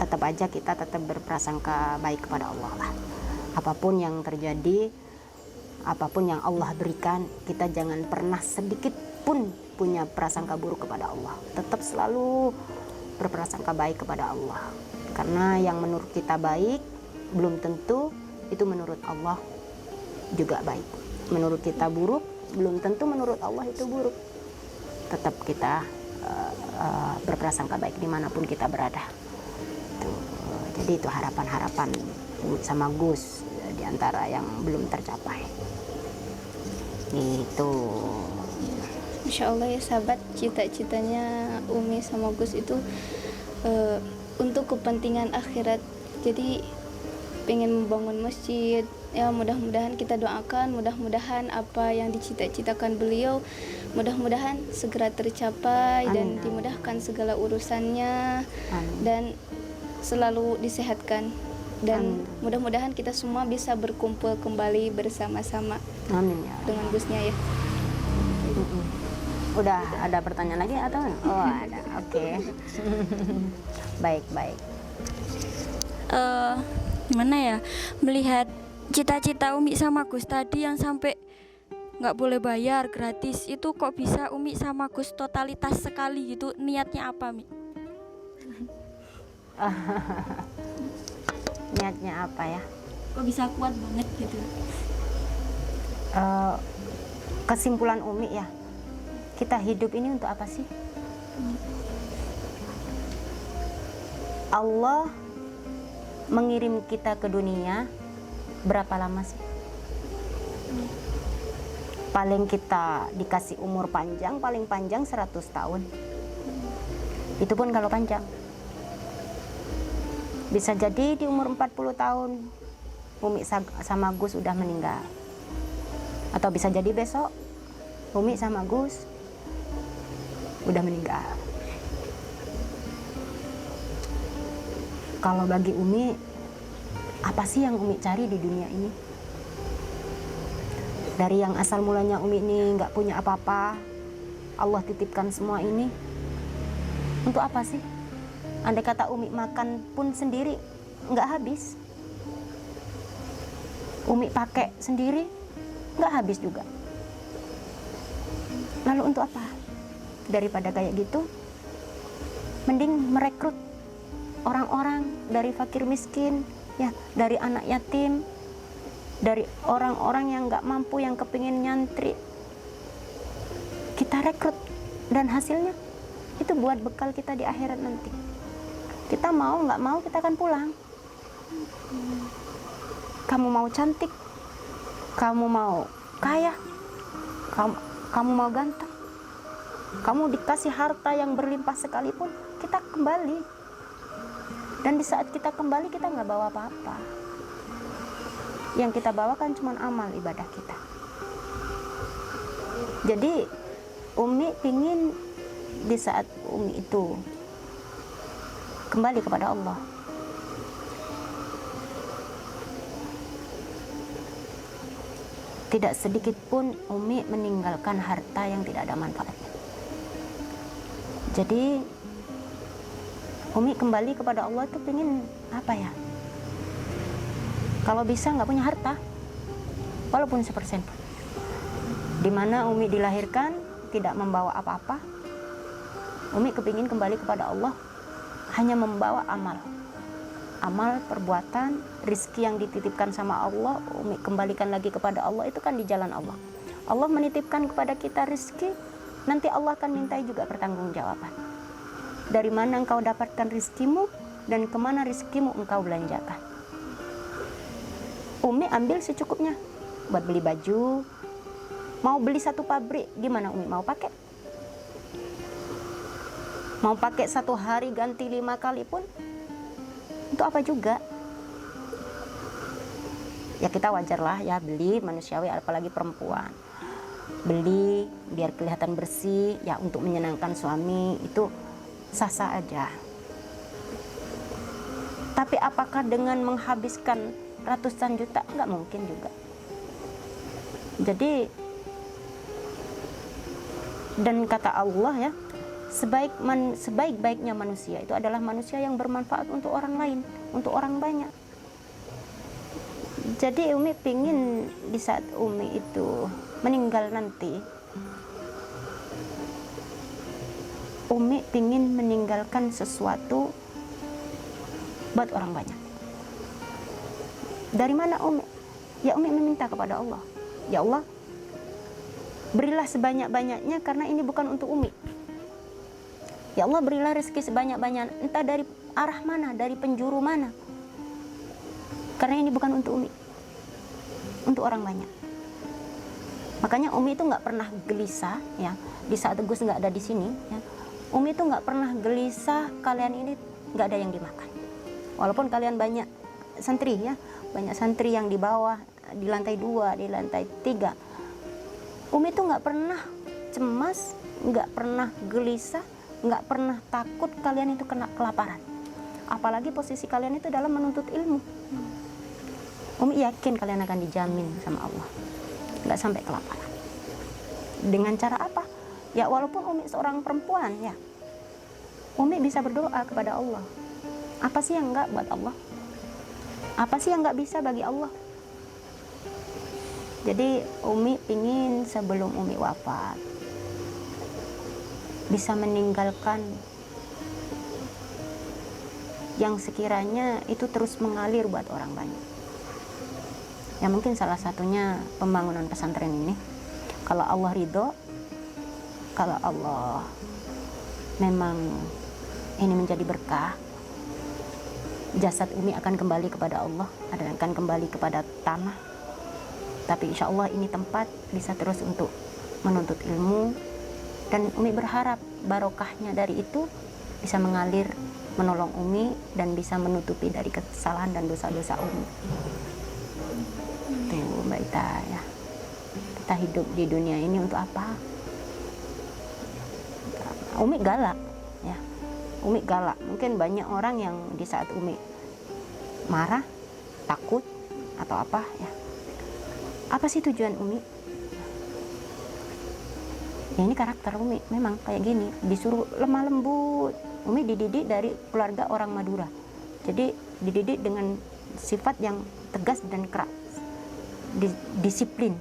Tetap aja kita tetap berprasangka baik kepada Allah lah. Apapun yang terjadi, apapun yang Allah berikan, kita jangan pernah sedikit pun punya prasangka buruk kepada Allah. Tetap selalu berprasangka baik kepada Allah. Karena yang menurut kita baik, belum tentu itu menurut Allah juga baik. Menurut kita buruk, belum tentu menurut Allah itu buruk. Tetap kita berprasangka baik dimanapun kita berada. Jadi itu harapan-harapan sama Gus diantara yang belum tercapai. Itu. Insya Allah ya sahabat, cita-citanya Umi sama Gus itu untuk kepentingan akhirat. Jadi pengen membangun masjid. Ya mudah-mudahan kita doakan, mudah-mudahan apa yang dicita-citakan beliau mudah-mudahan segera tercapai. Amin. Dan dimudahkan segala urusannya. Amin. Dan selalu disehatkan. Dan mudah-mudahan kita semua bisa berkumpul kembali bersama-sama. Amin ya. Dengan Gusnya ya. Udah ada pertanyaan lagi atau? Oh ada, oke. Baik, baik. Gimana ya, melihat cita-cita Umi sama Gus tadi yang sampai nggak boleh bayar, gratis, itu kok bisa Umi sama Gus totalitas sekali gitu, niatnya apa Mi? Niatnya apa ya? Kok bisa kuat banget gitu? Kesimpulan Umi ya, kita hidup ini untuk apa sih? Allah mengirim kita ke dunia berapa lama sih? Paling kita dikasih umur panjang, paling panjang 100 tahun. Itu pun kalau panjang. Bisa jadi di umur 40 tahun Umi sama Gus udah meninggal. Atau bisa jadi besok Umi sama Gus udah meninggal. Kalau bagi Umi, apa sih yang Umi cari di dunia ini? Dari yang asal mulanya Umi ini nggak punya apa-apa, Allah titipkan semua ini. Untuk apa sih? Andai kata Umi makan pun sendiri nggak habis, Umi pakai sendiri nggak habis juga. Lalu untuk apa? Daripada kayak gitu, mending merekrut orang-orang dari fakir miskin, ya, dari anak yatim, dari orang-orang yang nggak mampu, yang kepingin nyantri. Kita rekrut, dan hasilnya itu buat bekal kita di akhirat nanti. Kita mau nggak mau kita akan pulang. Kamu mau cantik, kamu mau kaya, kamu mau ganteng, kamu dikasih harta yang berlimpah sekalipun, kita kembali. Dan di saat kita kembali, kita nggak bawa apa-apa. Yang kita bawa kan cuma amal ibadah kita. Jadi Umi pingin di saat Umi itu kembali kepada Allah, tidak sedikit pun Umi meninggalkan harta yang tidak ada manfaatnya. Jadi Umi kembali kepada Allah itu pengen apa ya? Kalau bisa nggak punya harta, walaupun 1% pun. Dimana Umi dilahirkan tidak membawa apa-apa, Umi kepingin kembali kepada Allah hanya membawa amal. Amal, perbuatan, rizki yang dititipkan sama Allah, Umi kembalikan lagi kepada Allah, itu kan di jalan Allah. Allah menitipkan kepada kita rizki, nanti Allah akan mintai juga pertanggungjawaban. Dari mana engkau dapatkan rizkimu dan kemana rizkimu engkau belanjakan. Umi ambil secukupnya buat beli baju. Mau beli satu pabrik, gimana Umi mau pakai? Mau pakai 1 hari ganti 5 kali pun, untuk apa juga? Ya kita wajarlah ya beli, manusiawi, apalagi perempuan. Beli biar kelihatan bersih, ya untuk menyenangkan suami, itu sah-sah aja. Tapi apakah dengan menghabiskan ratusan juta? Nggak mungkin juga. Jadi, dan kata Allah ya, sebaik-baiknya manusia itu adalah manusia yang bermanfaat untuk orang lain, untuk orang banyak. Jadi Umi pingin di saat Umi itu meninggal nanti, Umi pingin meninggalkan sesuatu buat orang banyak. Dari mana Umi? Ya Umi meminta kepada Allah, ya Allah, berilah sebanyak-banyaknya karena ini bukan untuk Umi. Ya Allah, berilah rezeki sebanyak-banyak, entah dari arah mana, dari penjuru mana. Karena ini bukan untuk Umi, untuk orang banyak. Makanya Umi itu nggak pernah gelisah ya, di saat Gus nggak ada di sini ya. Umi itu nggak pernah gelisah kalian ini nggak ada yang dimakan. Walaupun kalian banyak santri ya, banyak santri yang di bawah, di lantai 2, di lantai 3. Umi itu nggak pernah cemas, nggak pernah gelisah, nggak pernah takut kalian itu kena kelaparan. Apalagi posisi kalian itu dalam menuntut ilmu. Umi yakin kalian akan dijamin sama Allah, nggak sampai kelaparan. Dengan cara apa? Ya walaupun Umi seorang perempuan ya, Umi bisa berdoa kepada Allah. Apa sih yang enggak buat Allah? Apa sih yang enggak bisa bagi Allah? Jadi Umi pingin sebelum Umi wafat bisa meninggalkan yang sekiranya itu terus mengalir buat orang banyak. Ya mungkin salah satunya pembangunan pesantren ini. Kalau Allah ridho, kalau Allah memang ini menjadi berkah, jasad Umi akan kembali kepada Allah, akan kembali kepada tanah. Tapi insya Allah ini tempat bisa terus untuk menuntut ilmu, dan Umi berharap barokahnya dari itu bisa mengalir menolong Umi dan bisa menutupi dari kesalahan dan dosa-dosa Umi. Tuh Mbak Ita ya, kita hidup di dunia ini untuk apa? Umi galak ya, Umi galak. Mungkin banyak orang yang di saat Umi marah, takut atau apa ya, apa sih tujuan Umi? Ya ini karakter Umi memang kayak gini, disuruh lemah lembut. Umi dididik dari keluarga orang Madura, jadi dididik dengan sifat yang tegas dan keras, disiplin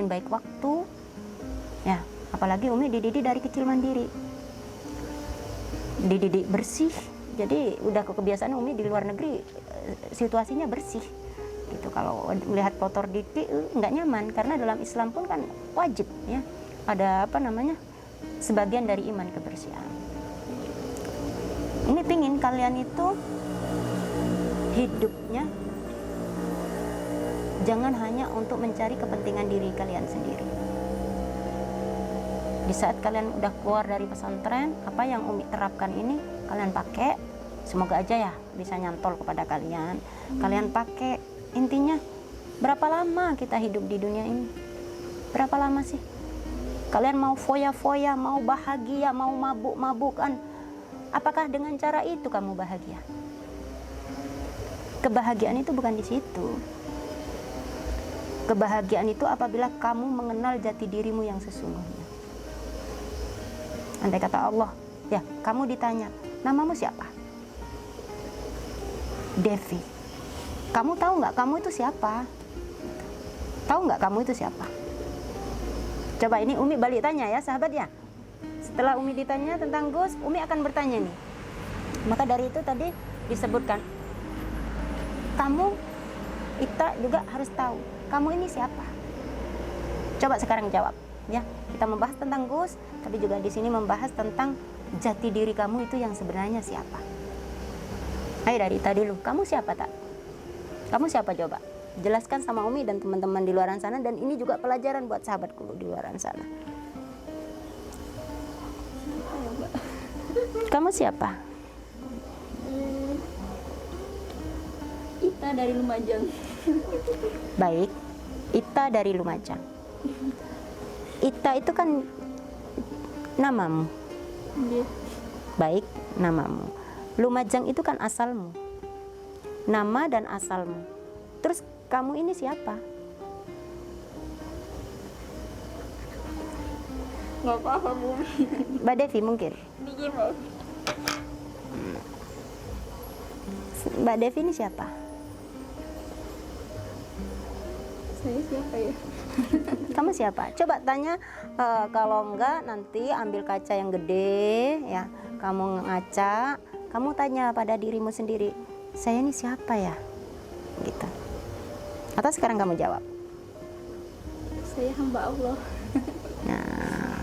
baik waktu ya. Apalagi Umi dididik dari kecil mandiri, dididik bersih. Jadi udah kebiasaan Umi di luar negeri situasinya bersih gitu. Kalau melihat kotor dikit nggak nyaman, karena dalam Islam pun kan wajib ya, ada apa namanya, sebagian dari iman kebersihan. Umi pingin kalian itu hidupnya jangan hanya untuk mencari kepentingan diri kalian sendiri. Di saat kalian udah keluar dari pesantren, apa yang Umi terapkan ini kalian pakai, semoga aja ya bisa nyantol kepada kalian. Kalian pakai, intinya berapa lama kita hidup di dunia ini? Berapa lama sih? Kalian mau foya-foya, mau bahagia, mau mabuk-mabukan, apakah dengan cara itu kamu bahagia? Kebahagiaan itu bukan di situ. Kebahagiaan itu apabila kamu mengenal jati dirimu yang sesungguhnya. Andai kata Allah, ya kamu ditanya, namamu siapa? Devi. Kamu tahu nggak kamu itu siapa? Tahu nggak kamu itu siapa? Coba ini Umi balik tanya ya sahabat ya. Setelah Umi ditanya tentang Gus, Umi akan bertanya nih. Maka dari itu tadi disebutkan, kamu, Ita juga harus tahu, kamu ini siapa? Coba sekarang jawab ya. Kita membahas tentang Gus, tapi juga di sini membahas tentang jati diri kamu itu yang sebenarnya siapa. Ayo dari Ita dulu, kamu siapa tak? Kamu siapa coba? Jelaskan sama Umi dan teman-teman di luar sana, dan ini juga pelajaran buat sahabatku di luar sana. Kamu siapa? Ita dari Lumajang. Baik, Ita dari Lumajang. Ita itu kan namamu. Iya. Baik, namamu. Lumajang itu kan asalmu. Nama dan asalmu. Terus kamu ini siapa? Nggak paham Bu. Mbak Devi mungkin. Gimana? Mbak Devi ini siapa? Saya siapa ya? Kamu siapa? Coba tanya, kalau enggak nanti ambil kaca yang gede ya. Kamu ngaca, kamu tanya pada dirimu sendiri, saya ini siapa ya? Gitu. Atau sekarang kamu jawab. Saya hamba Allah. Nah,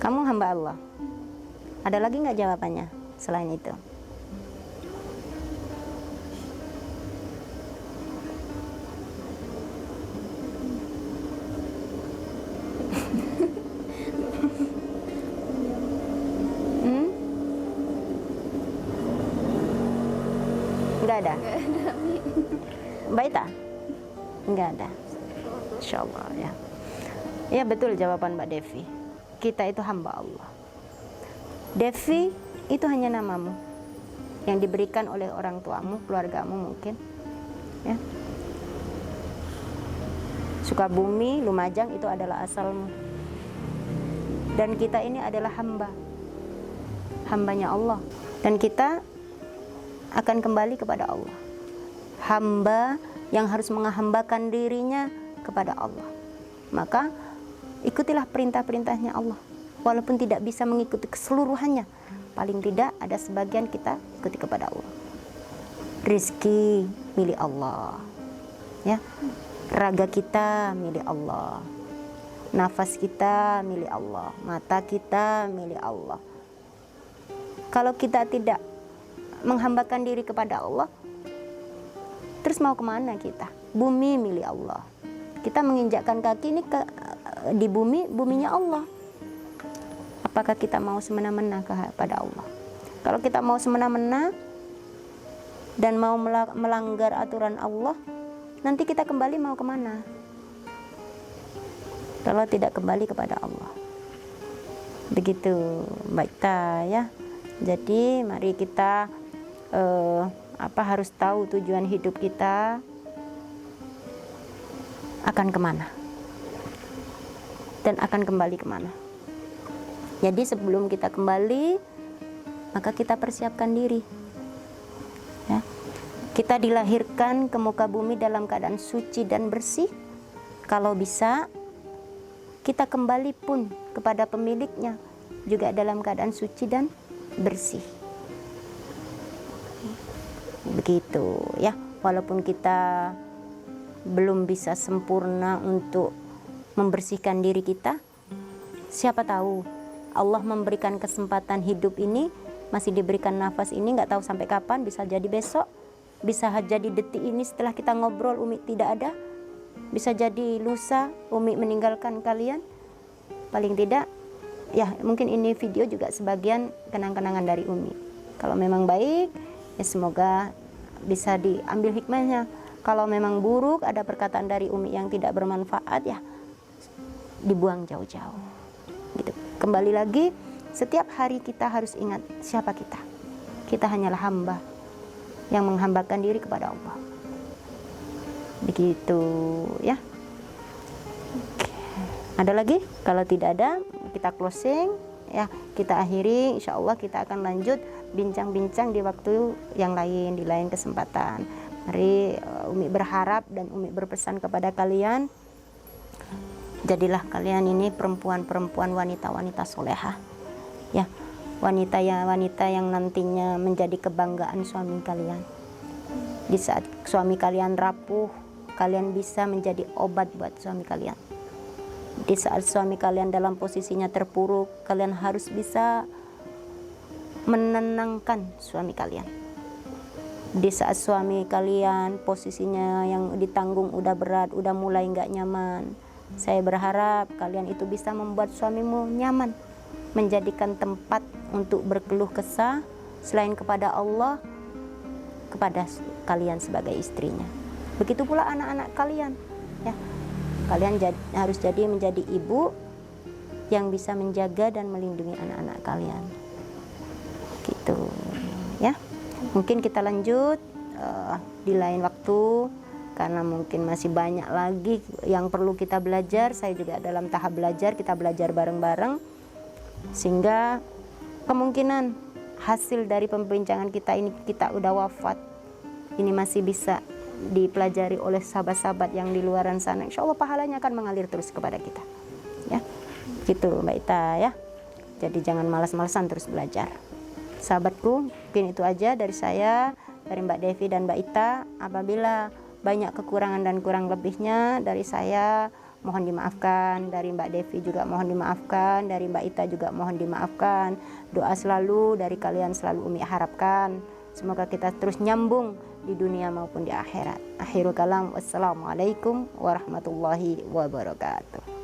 kamu hamba Allah. Ada lagi nggak jawabannya selain itu? Nggak ada. Mbak Ita? Nggak ada. Insya Allah ya. Ya betul jawaban Mbak Devi. Kita itu hamba Allah. Devi itu hanya namamu yang diberikan oleh orang tuamu, keluargamu mungkin. Ya. Sukabumi, Lumajang itu adalah asalmu. Dan kita ini adalah hamba. hambanya Allah, dan kita akan kembali kepada Allah. Hamba yang harus menghambakan dirinya kepada Allah. Maka ikutilah perintah-perintahnya Allah. Walaupun tidak bisa mengikuti keseluruhannya, paling tidak ada sebagian kita ikuti kepada Allah. Rizki milik Allah, ya. Raga kita milik Allah, nafas kita milik Allah, mata kita milik Allah. Kalau kita tidak menghambakan diri kepada Allah, terus mau kemana kita? Bumi milik Allah. Kita menginjakkan kaki ini di bumi, buminya Allah. Apakah kita mau semena-mena kepada Allah? Kalau kita mau semena-mena dan mau melanggar aturan Allah, nanti kita kembali mau kemana? Kalau tidak kembali kepada Allah. Begitu, baik ta ya. Jadi mari kita harus tahu tujuan hidup kita akan kemana dan akan kembali kemana. Jadi sebelum kita kembali, maka kita persiapkan diri, ya. Kita dilahirkan ke muka bumi dalam keadaan suci dan bersih. Kalau bisa, kita kembali pun kepada pemiliknya juga dalam keadaan suci dan bersih. Begitu ya, walaupun kita belum bisa sempurna untuk membersihkan diri kita, siapa tahu Allah memberikan kesempatan hidup ini, masih diberikan nafas ini, nggak tahu sampai kapan, bisa jadi besok, bisa jadi detik ini setelah kita ngobrol Umi tidak ada, bisa jadi lusa Umi meninggalkan kalian. Paling tidak ya, mungkin ini video juga sebagian kenang-kenangan dari Umi. Kalau memang baik, ya semoga bisa diambil hikmahnya. Kalau memang buruk, ada perkataan dari Umi yang tidak bermanfaat, ya dibuang jauh-jauh gitu. Kembali lagi, setiap hari kita harus ingat siapa kita. Kita hanyalah hamba yang menghambakan diri kepada Allah. Begitu ya. Oke. Ada lagi? Kalau tidak ada, kita closing ya, kita akhiri. Insya Allah kita akan lanjut bincang-bincang di waktu yang lain, di lain kesempatan. Mari Umi berharap dan Umi berpesan kepada kalian, jadilah kalian ini perempuan-perempuan, wanita-wanita solehah, ya, wanita yang nantinya menjadi kebanggaan suami kalian. Di saat suami kalian rapuh, kalian bisa menjadi obat buat suami kalian. Di saat suami kalian dalam posisinya terpuruk, kalian harus bisa menenangkan suami kalian. Di saat suami kalian posisinya yang ditanggung udah berat, udah mulai nggak nyaman, saya berharap kalian itu bisa membuat suamimu nyaman, menjadikan tempat untuk berkeluh kesah selain kepada Allah, kepada kalian sebagai istrinya. Begitu pula anak-anak kalian, ya. Kalian harus menjadi ibu yang bisa menjaga dan melindungi anak-anak kalian. Gitu, ya. Mungkin kita lanjut di lain waktu, karena mungkin masih banyak lagi yang perlu kita belajar. Saya juga dalam tahap belajar, kita belajar bareng-bareng, sehingga kemungkinan hasil dari pembincangan kita ini, kita udah wafat, ini masih bisa dipelajari oleh sahabat-sahabat yang di luaran sana. Insya Allah pahalanya akan mengalir terus kepada kita, ya. Gitu Mbak Ita ya. Jadi jangan malas-malasan terus belajar. Sahabatku, mungkin itu aja dari saya, dari Mbak Devi dan Mbak Ita. Apabila banyak kekurangan dan kurang lebihnya dari saya, mohon dimaafkan. Dari Mbak Devi juga mohon dimaafkan. Dari Mbak Ita juga mohon dimaafkan. Doa selalu dari kalian selalu Umi harapkan. Semoga kita terus nyambung di dunia maupun di akhirat. Akhirul kalam, wassalamualaikum warahmatullahi wabarakatuh.